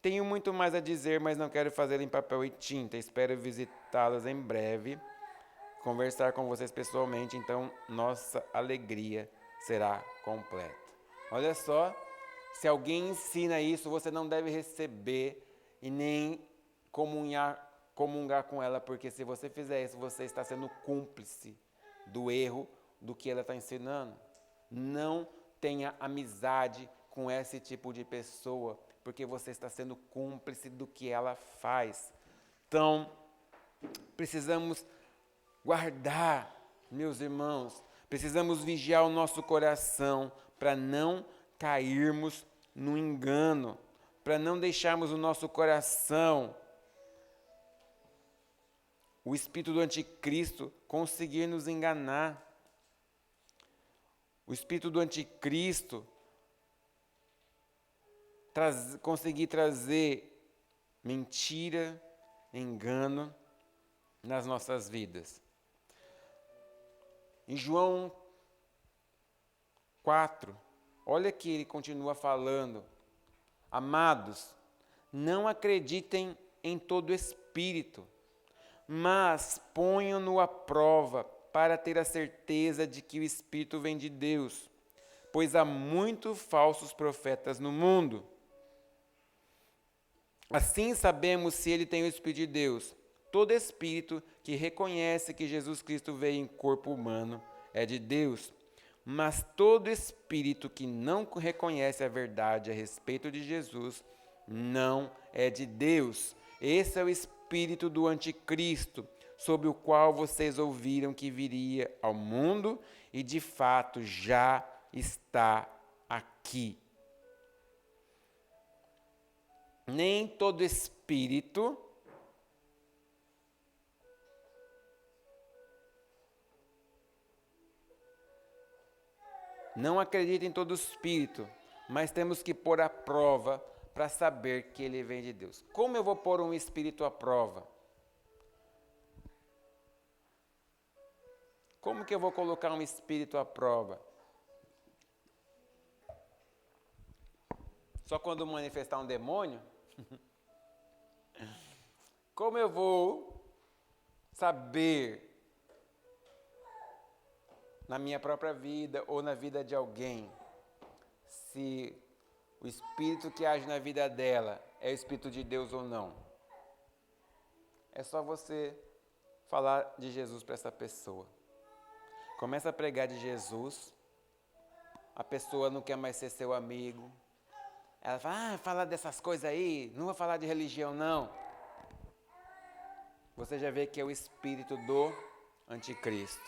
Tenho muito mais a dizer, mas não quero fazê-lo em papel e tinta. Espero visitá-las em breve, conversar com vocês pessoalmente, então nossa alegria será completa. Olha só Se alguém ensina isso, você não deve receber e nem comungar com ela, porque se você fizer isso, você está sendo cúmplice do erro do que ela está ensinando. Não tenha amizade com esse tipo de pessoa, porque você está sendo cúmplice do que ela faz. Então, precisamos guardar, meus irmãos, precisamos vigiar o nosso coração para não cairmos no engano, para não deixarmos o nosso coração, o espírito do anticristo, conseguir nos enganar. O espírito do anticristo conseguir trazer mentira, engano nas nossas vidas. Em João 4, olha que ele continua falando: amados, não acreditem em todo espírito, mas ponham-no à prova para ter a certeza de que o Espírito vem de Deus, pois há muitos falsos profetas no mundo. Assim sabemos se ele tem o Espírito de Deus. Todo espírito que reconhece que Jesus Cristo veio em corpo humano é de Deus, mas todo espírito que não reconhece a verdade a respeito de Jesus não é de Deus. Esse é o espírito do anticristo, sobre o qual vocês ouviram que viria ao mundo e de fato já está aqui. Nem todo espírito não acredita em todo espírito, mas temos que pôr à prova para saber que ele vem de Deus. Como eu vou pôr um espírito à prova? Como que eu vou colocar um espírito à prova? Só quando manifestar um demônio? Como eu vou saber na minha própria vida ou na vida de alguém se o espírito que age na vida dela é o Espírito de Deus ou não? É só você falar de Jesus para essa pessoa. Começa a pregar de Jesus, a pessoa não quer mais ser seu amigo. Ela fala, falar dessas coisas aí, não vou falar de religião não. Você já vê que é o espírito do anticristo.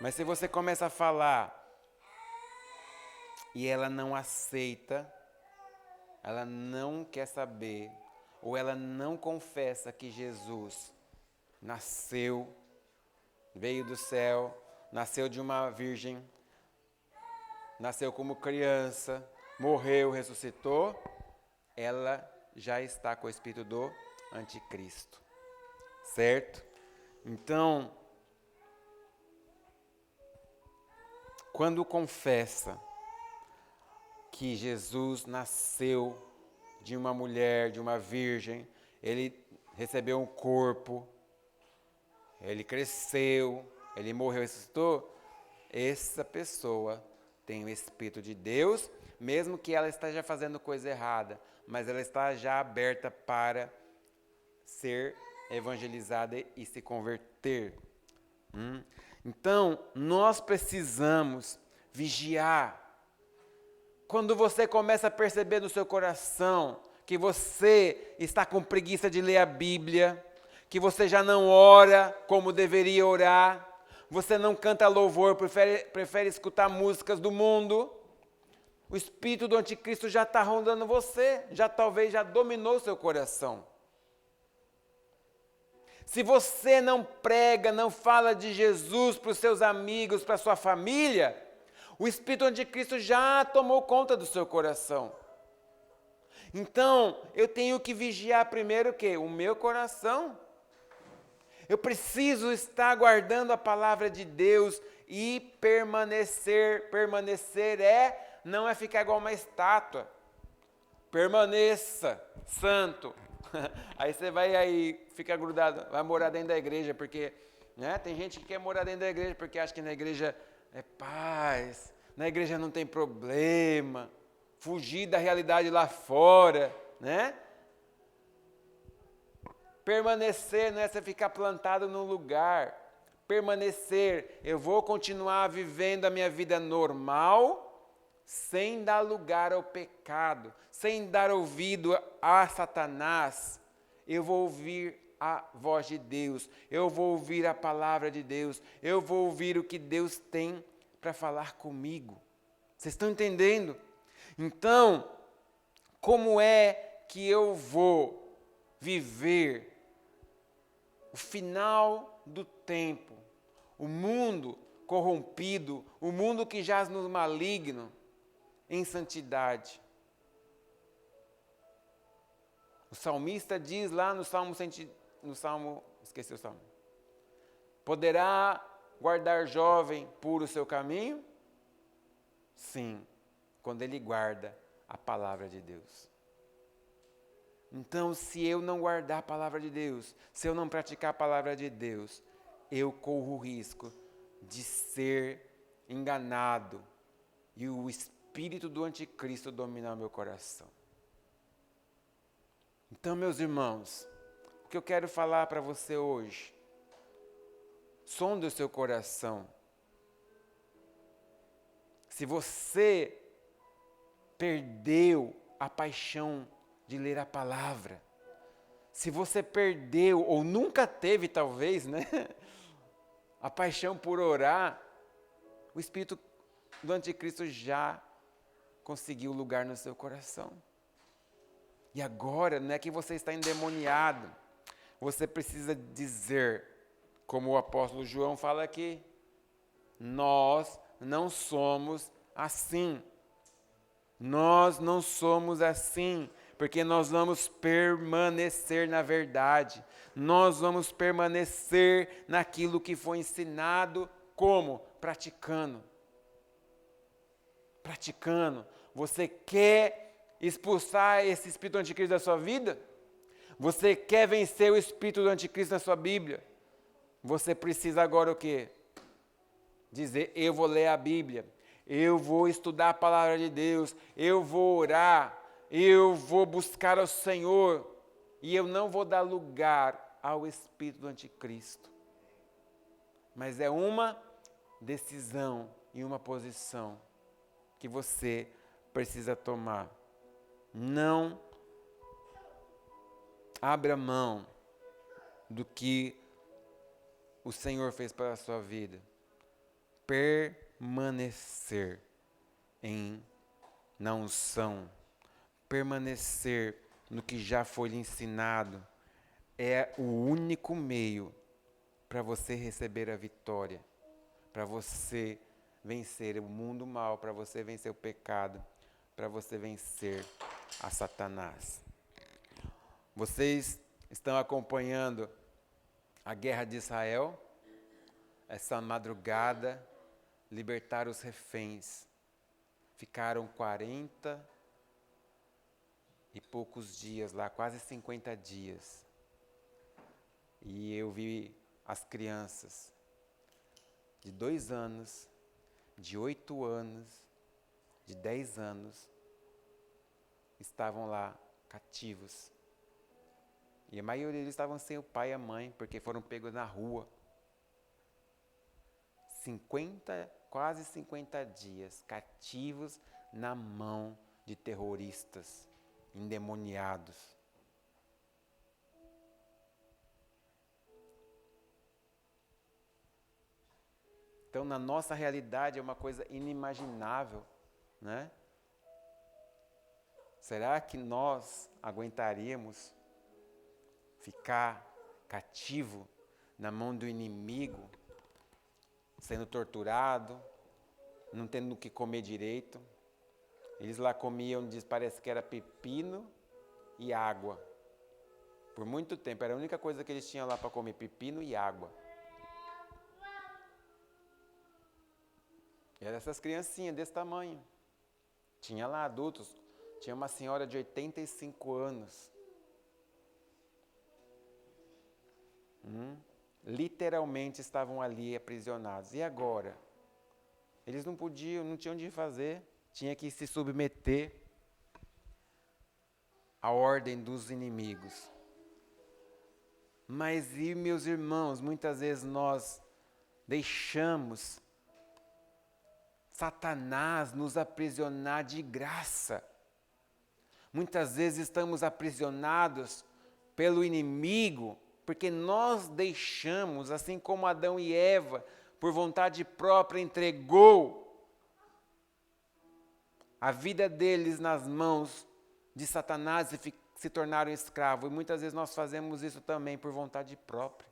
Mas se você começa a falar e ela não aceita, ela não quer saber, ou ela não confessa que Jesus nasceu, veio do céu, nasceu de uma virgem, nasceu como criança, morreu, ressuscitou, ela já está com o espírito do anticristo. Certo? Então, quando confessa que Jesus nasceu de uma mulher, de uma virgem, ele recebeu um corpo, ele cresceu, ele morreu, ressuscitou, essa pessoa tem o Espírito de Deus, mesmo que ela esteja fazendo coisa errada, mas ela está já aberta para ser evangelizada e se converter. Então, nós precisamos vigiar. Quando você começa a perceber no seu coração que você está com preguiça de ler a Bíblia, que você já não ora como deveria orar, você não canta louvor, prefere escutar músicas do mundo, o espírito do anticristo já está rondando você, talvez já dominou seu coração. Se você não prega, não fala de Jesus para os seus amigos, para a sua família, o espírito anticristo já tomou conta do seu coração. Então, eu tenho que vigiar primeiro o quê? O meu coração. Eu preciso estar guardando a palavra de Deus e permanecer. Permanecer não é ficar igual uma estátua. Permaneça, santo. Aí você vai aí, fica grudado, vai morar dentro da igreja, porque tem gente que quer morar dentro da igreja porque acha que na igreja é paz, na igreja não tem problema. fugir da realidade lá fora, né? Permanecer não é você ficar plantado num lugar. Permanecer, eu vou continuar vivendo a minha vida normal, sem dar lugar ao pecado, sem dar ouvido a Satanás. Eu vou ouvir a voz de Deus, eu vou ouvir a palavra de Deus, eu vou ouvir o que Deus tem para falar comigo. Vocês estão entendendo? Então, como é que eu vou viver o final do tempo, o mundo corrompido, o mundo que jaz no maligno, em santidade? O salmista diz lá no Salmo, esqueci o Salmo. Poderá guardar jovem puro o seu caminho? Sim, quando ele guarda a palavra de Deus. Então, se eu não guardar a palavra de Deus, se eu não praticar a palavra de Deus, eu corro o risco de ser enganado e o espírito do anticristo dominar o meu coração. Então, meus irmãos, o que eu quero falar para você hoje, sonde o seu coração. Se você perdeu a paixão de ler a palavra, se você perdeu ou nunca teve talvez, né, a paixão por orar, o espírito do anticristo já conseguiu lugar no seu coração. E agora não é que você está endemoniado, você precisa dizer, como o apóstolo João fala aqui, nós não somos assim. Nós não somos assim, porque nós vamos permanecer na verdade. Nós vamos permanecer naquilo que foi ensinado, como? Praticando. Praticando. Você quer expulsar esse espírito do anticristo da sua vida? Você quer vencer o espírito do anticristo na sua Bíblia? Você precisa agora o quê? Dizer, eu vou ler a Bíblia, eu vou estudar a palavra de Deus, eu vou orar, eu vou buscar ao Senhor e eu não vou dar lugar ao espírito do anticristo. Mas é uma decisão e uma posição que você precisa tomar. Não abra mão do que o Senhor fez para a sua vida. Permanecer na unção, permanecer no que já foi lhe ensinado, é o único meio para você receber a vitória, para você vencer o mundo mal, para você vencer o pecado, para você vencer a Satanás. Vocês estão acompanhando a guerra de Israel? Essa madrugada, libertaram os reféns. Ficaram 40 e poucos dias lá, quase 50 dias. E eu vi as crianças de 2 anos, de 8 anos, de 10 anos, estavam lá cativos. E a maioria deles estavam sem o pai e a mãe, porque foram pegos na rua. quase 50 dias cativos na mão de terroristas endemoniados. Então, na nossa realidade é uma coisa inimaginável, né? Será que nós aguentaríamos ficar cativo na mão do inimigo, sendo torturado, não tendo o que comer direito? Eles lá comiam, parece que era pepino e água. Por muito tempo, era a única coisa que eles tinham lá para comer, pepino e água. E eram essas criancinhas desse tamanho. Tinha lá adultos, tinha uma senhora de 85 anos. Literalmente estavam ali aprisionados. E agora? Eles não podiam, não tinham onde fazer, tinha que se submeter a ordem dos inimigos. Mas meus irmãos, muitas vezes nós deixamos Satanás nos aprisionar de graça. Muitas vezes estamos aprisionados pelo inimigo, porque nós deixamos, assim como Adão e Eva, por vontade própria, entregou a vida deles nas mãos de Satanás e se tornaram escravos. E muitas vezes nós fazemos isso também por vontade própria,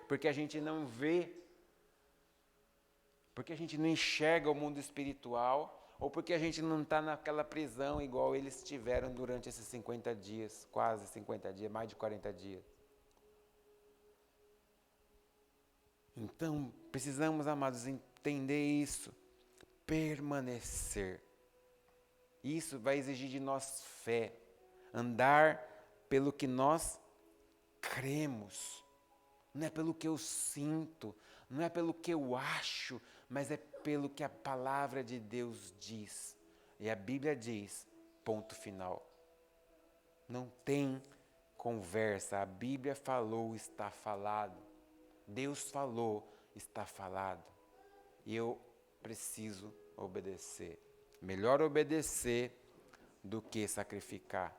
porque a gente não vê, porque a gente não enxerga o mundo espiritual, ou porque a gente não está naquela prisão igual eles tiveram durante esses 50 dias, quase 50 dias, mais de 40 dias. Então, precisamos, amados, entender isso, permanecer. Isso vai exigir de nós fé, andar pelo que nós cremos. Não é pelo que eu sinto, não é pelo que eu acho, mas é pelo que a palavra de Deus diz. E a Bíblia diz, ponto final. Não tem conversa, a Bíblia falou, está falado. Deus falou, está falado. E eu preciso obedecer. Melhor obedecer do que sacrificar.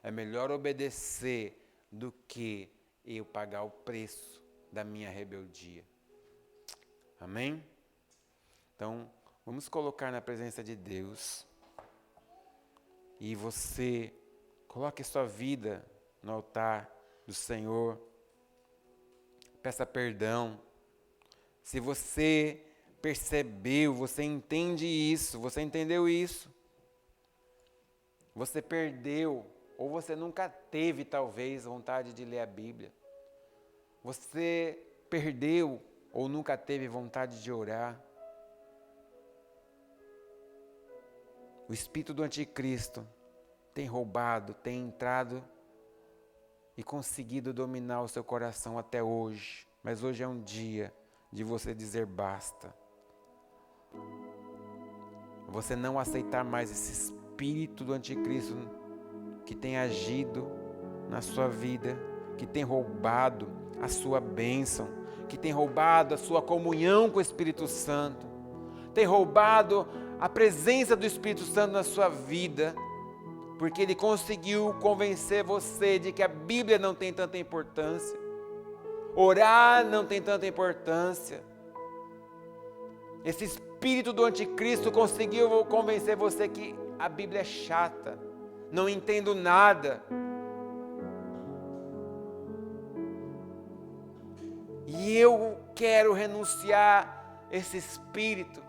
É melhor obedecer do que eu pagar o preço da minha rebeldia. Amém? Então, vamos colocar na presença de Deus. E você coloque sua vida no altar do Senhor. Peça perdão. Se você percebeu, você entende isso, você entendeu isso. Você perdeu, ou você nunca teve, talvez, vontade de ler a Bíblia. Você perdeu, ou nunca teve vontade de orar. O espírito do anticristo tem roubado, tem entrado e conseguido dominar o seu coração até hoje. Mas hoje é um dia de você dizer basta. Você não aceitar mais esse espírito do anticristo que tem agido na sua vida, que tem roubado a sua bênção, que tem roubado a sua comunhão com o Espírito Santo, tem roubado a presença do Espírito Santo na sua vida, porque ele conseguiu convencer você de que a Bíblia não tem tanta importância, orar não tem tanta importância. Esse espírito do anticristo conseguiu convencer você que a Bíblia é chata, não entendo nada. E eu quero renunciar a esse espírito.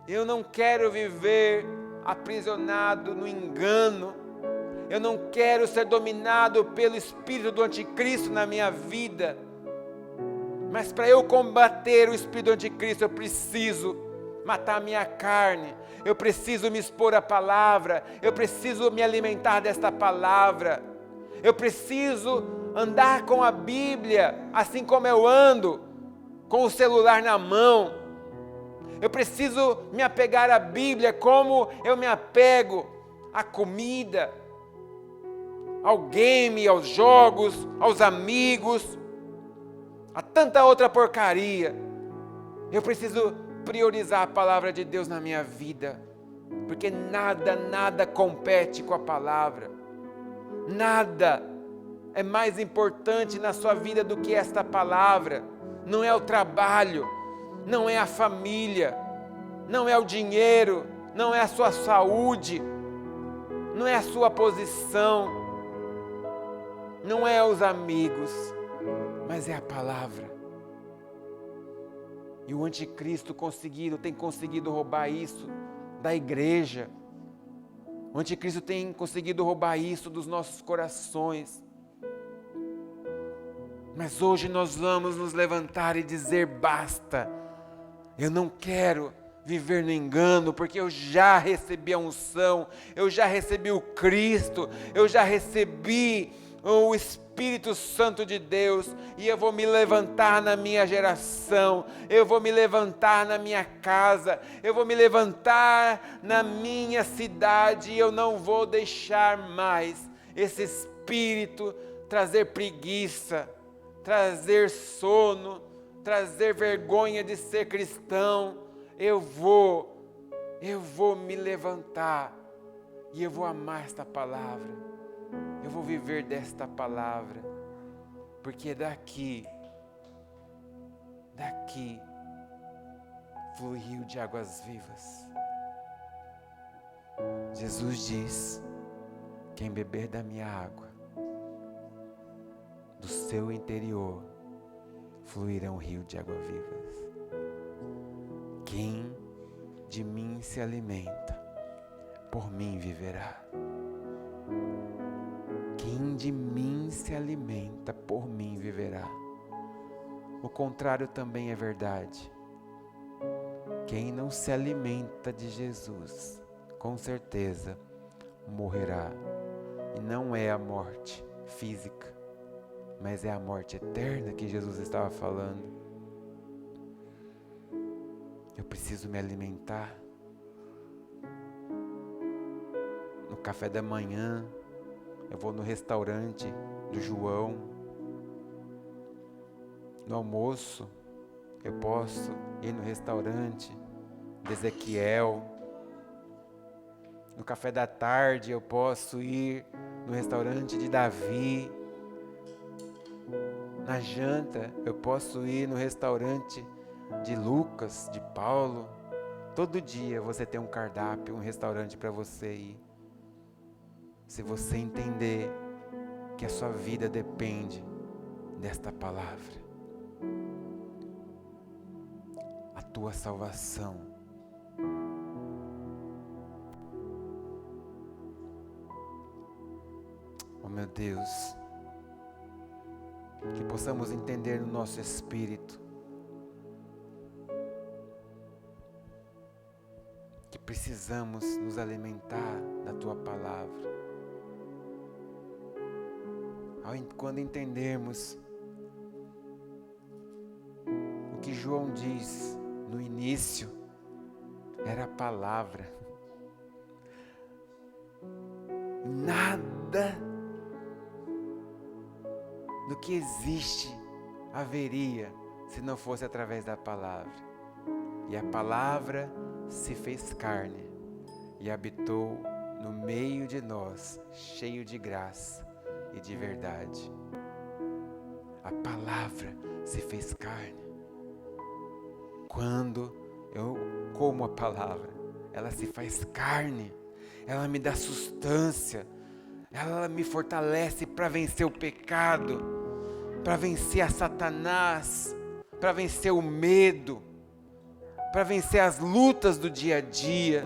Eu não quero viver aprisionado no engano. Eu não quero ser dominado pelo espírito do anticristo na minha vida. Mas para eu combater o espírito do anticristo, eu preciso matar a minha carne. Eu preciso me expor à palavra. Eu preciso me alimentar desta palavra. Eu preciso andar com a Bíblia, assim como eu ando com o celular na mão. Eu preciso me apegar à Bíblia como eu me apego à comida, ao game, aos jogos, aos amigos, a tanta outra porcaria. Eu preciso priorizar a palavra de Deus na minha vida, porque nada compete com a palavra. Nada é mais importante na sua vida do que esta palavra. Não é o trabalho, não é a família, não é o dinheiro, não é a sua saúde, não é a sua posição, não é os amigos, mas é a palavra. E o anticristo tem conseguido roubar isso da igreja. O anticristo tem conseguido roubar isso dos nossos corações. Mas hoje nós vamos nos levantar e dizer basta. Eu não quero viver no engano, porque eu já recebi a unção, eu já recebi o Cristo, eu já recebi o Espírito Santo de Deus, e eu vou me levantar na minha geração, eu vou me levantar na minha casa, eu vou me levantar na minha cidade, e eu não vou deixar mais esse espírito, trazer preguiça, trazer sono, trazer vergonha de ser cristão. Eu vou me levantar e eu vou amar esta palavra. Eu vou viver desta palavra, porque daqui flui rio de águas vivas. Jesus diz: quem beber da minha água, do seu interior fluirá um rio de água vivas. Quem de mim se alimenta, por mim viverá. Quem de mim se alimenta, por mim viverá. O contrário também é verdade. Quem não se alimenta de Jesus, com certeza morrerá. E não é a morte física, mas é a morte eterna que Jesus estava falando. Eu preciso me alimentar. No café da manhã, eu vou no restaurante do João. No almoço, eu posso ir no restaurante de Ezequiel. No café da tarde, eu posso ir no restaurante de Davi. Na janta, eu posso ir no restaurante de Lucas, de Paulo. Todo dia você tem um cardápio, um restaurante para você ir. Se você entender que a sua vida depende desta palavra, a tua salvação, oh meu Deus, que possamos entender no nosso espírito que precisamos nos alimentar da tua palavra. Quando entendermos o que João diz no início, era a palavra. Nada do que existe haveria se não fosse através da palavra. E a palavra se fez carne e habitou no meio de nós, cheio de graça e de verdade. A palavra se fez carne. Quando eu como a palavra, ela se faz carne, ela me dá sustância, ela me fortalece para vencer o pecado, para vencer a Satanás, para vencer o medo, para vencer as lutas do dia a dia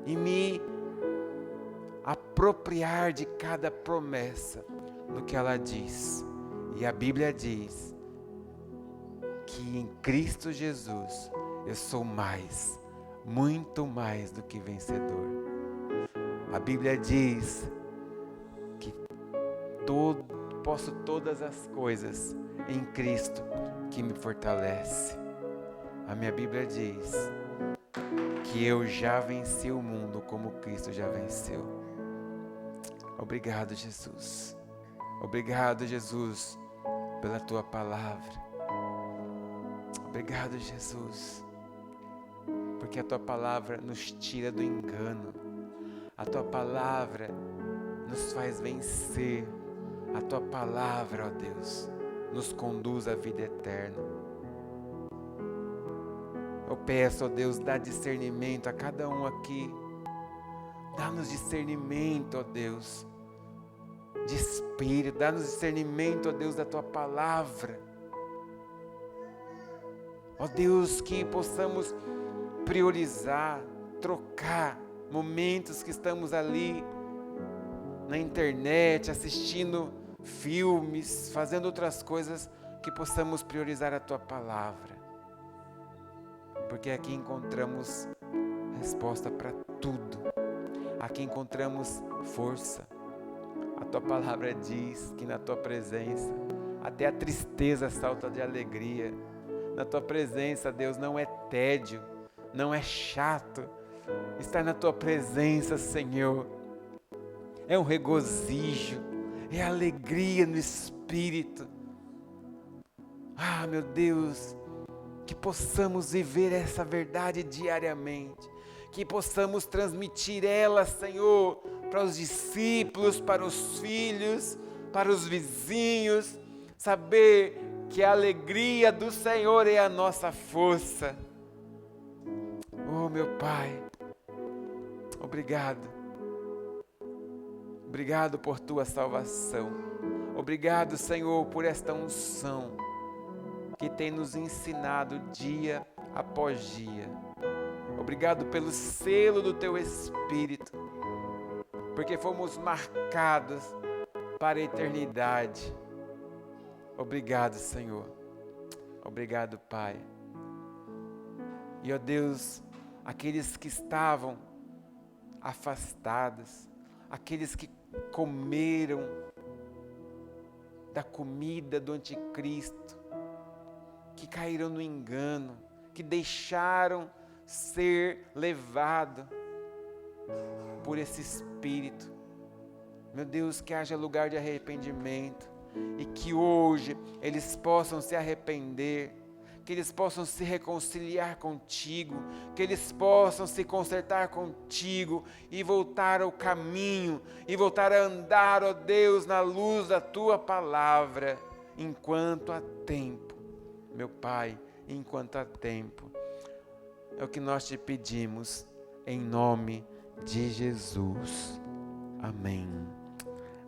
e me apropriar de cada promessa no que ela diz. E a Bíblia diz que em Cristo Jesus eu sou mais, muito mais do que vencedor. A Bíblia diz que posso todas as coisas em Cristo que me fortalece. A minha Bíblia diz que eu já venci o mundo como Cristo já venceu. Obrigado, Jesus. Obrigado, Jesus, pela tua palavra. Obrigado, Jesus, porque a tua palavra nos tira do engano. A tua palavra nos faz vencer. A tua palavra, ó Deus, nos conduz à vida eterna. Eu peço, ó Deus, dá discernimento a cada um aqui. Dá-nos discernimento, ó Deus, de espírito. Dá-nos discernimento, ó Deus, da tua palavra. Ó Deus, que possamos priorizar, trocar momentos que estamos ali na internet, assistindo filmes, fazendo outras coisas, que possamos priorizar a tua palavra. Porque aqui encontramos resposta para tudo. Aqui encontramos força. A tua palavra diz que na tua presença até a tristeza salta de alegria. Na tua presença, Deus, não é tédio, não é chato estar na tua presença, Senhor. é um regozijo, é alegria no espírito. Ah, meu Deus, que possamos viver essa verdade diariamente, que possamos transmitir ela, Senhor, para os discípulos, para os filhos, para os vizinhos, saber que a alegria do Senhor é a nossa força. Oh, meu Pai, obrigado. Obrigado por tua salvação. Obrigado, Senhor, por esta unção que tem nos ensinado dia após dia. Obrigado pelo selo do teu Espírito, porque fomos marcados para a eternidade. Obrigado, Senhor. Obrigado, Pai. E, ó Deus, aqueles que estavam afastados, aqueles que comeram da comida do anticristo, que caíram no engano, que deixaram ser levado por esse espírito. Meu Deus, que haja lugar de arrependimento e que hoje eles possam se arrepender, que eles possam se reconciliar contigo, que eles possam se consertar contigo e voltar ao caminho, e voltar a andar, ó Deus, na luz da tua palavra, enquanto há tempo, meu Pai, enquanto há tempo. É o que nós te pedimos, em nome de Jesus. Amém.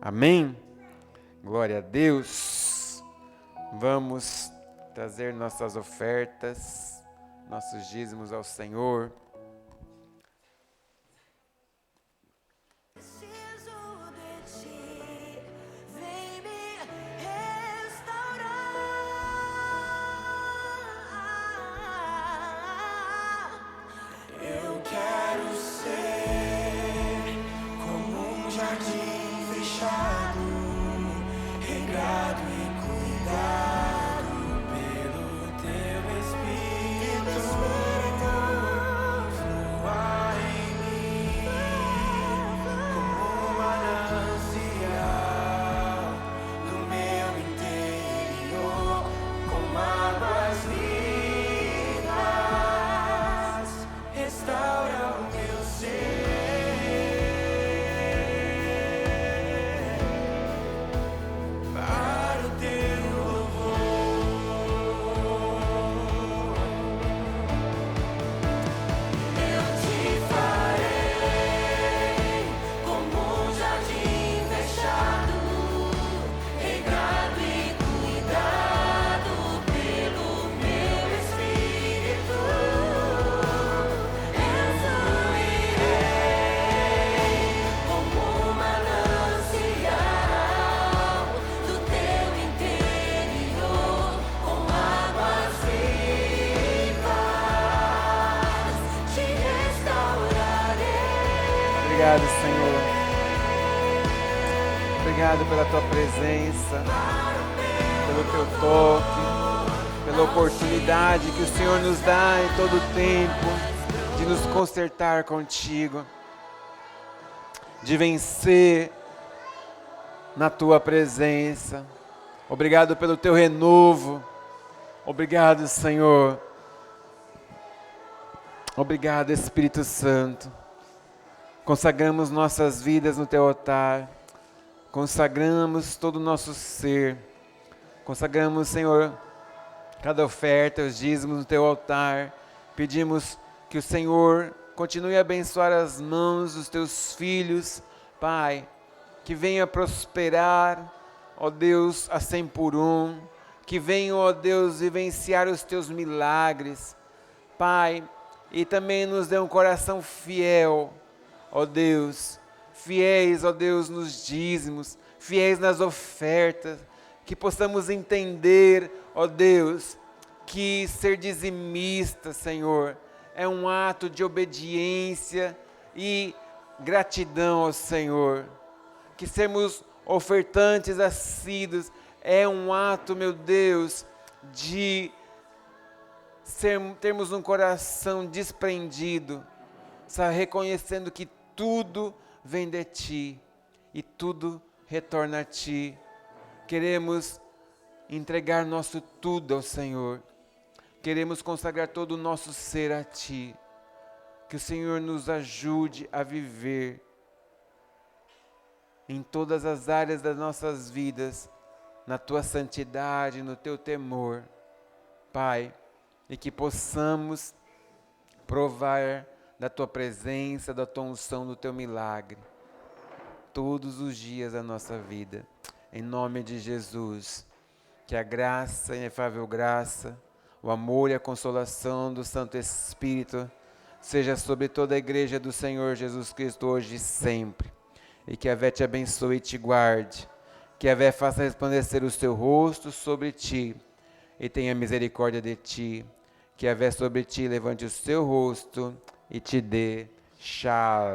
Amém. Glória a Deus. Vamos trazer nossas ofertas, nossos dízimos ao Senhor. Obrigado, Senhor. Obrigado pela tua presença, pelo teu toque, pela oportunidade que o Senhor nos dá em todo o tempo de nos consertar contigo, de vencer na tua presença. Obrigado pelo teu renovo. Obrigado, Senhor. Obrigado, Espírito Santo. Consagramos nossas vidas no teu altar, consagramos todo o nosso ser, consagramos, Senhor, cada oferta, os dízimos no teu altar. Pedimos que o Senhor continue a abençoar as mãos dos teus filhos, Pai, que venha prosperar, ó Deus, a 100 por 1, que venham, ó Deus, vivenciar os teus milagres, Pai, e também nos dê um coração fiel, ó Deus, fiéis, ó Deus, nos dízimos, fiéis nas ofertas, que possamos entender, ó Deus, que ser dizimista, Senhor, é um ato de obediência e gratidão ao Senhor. Que sermos ofertantes assíduos é um ato, meu Deus, de termos um coração desprendido, reconhecendo que tudo vem de Ti e tudo retorna a Ti. Queremos entregar nosso tudo ao Senhor. Queremos consagrar todo o nosso ser a Ti. Que o Senhor nos ajude a viver em todas as áreas das nossas vidas, na Tua santidade, no Teu temor, Pai, e que possamos provar da Tua presença, da Tua unção, do Teu milagre, todos os dias da nossa vida. Em nome de Jesus, que a graça, a inefável graça, o amor e a consolação do Santo Espírito seja sobre toda a igreja do Senhor Jesus Cristo hoje e sempre. E que a Vé te abençoe e te guarde. Que a Vé faça resplandecer o seu rosto sobre ti e tenha misericórdia de ti. Que a Vé sobre ti levante o seu rosto e te dê Shalom.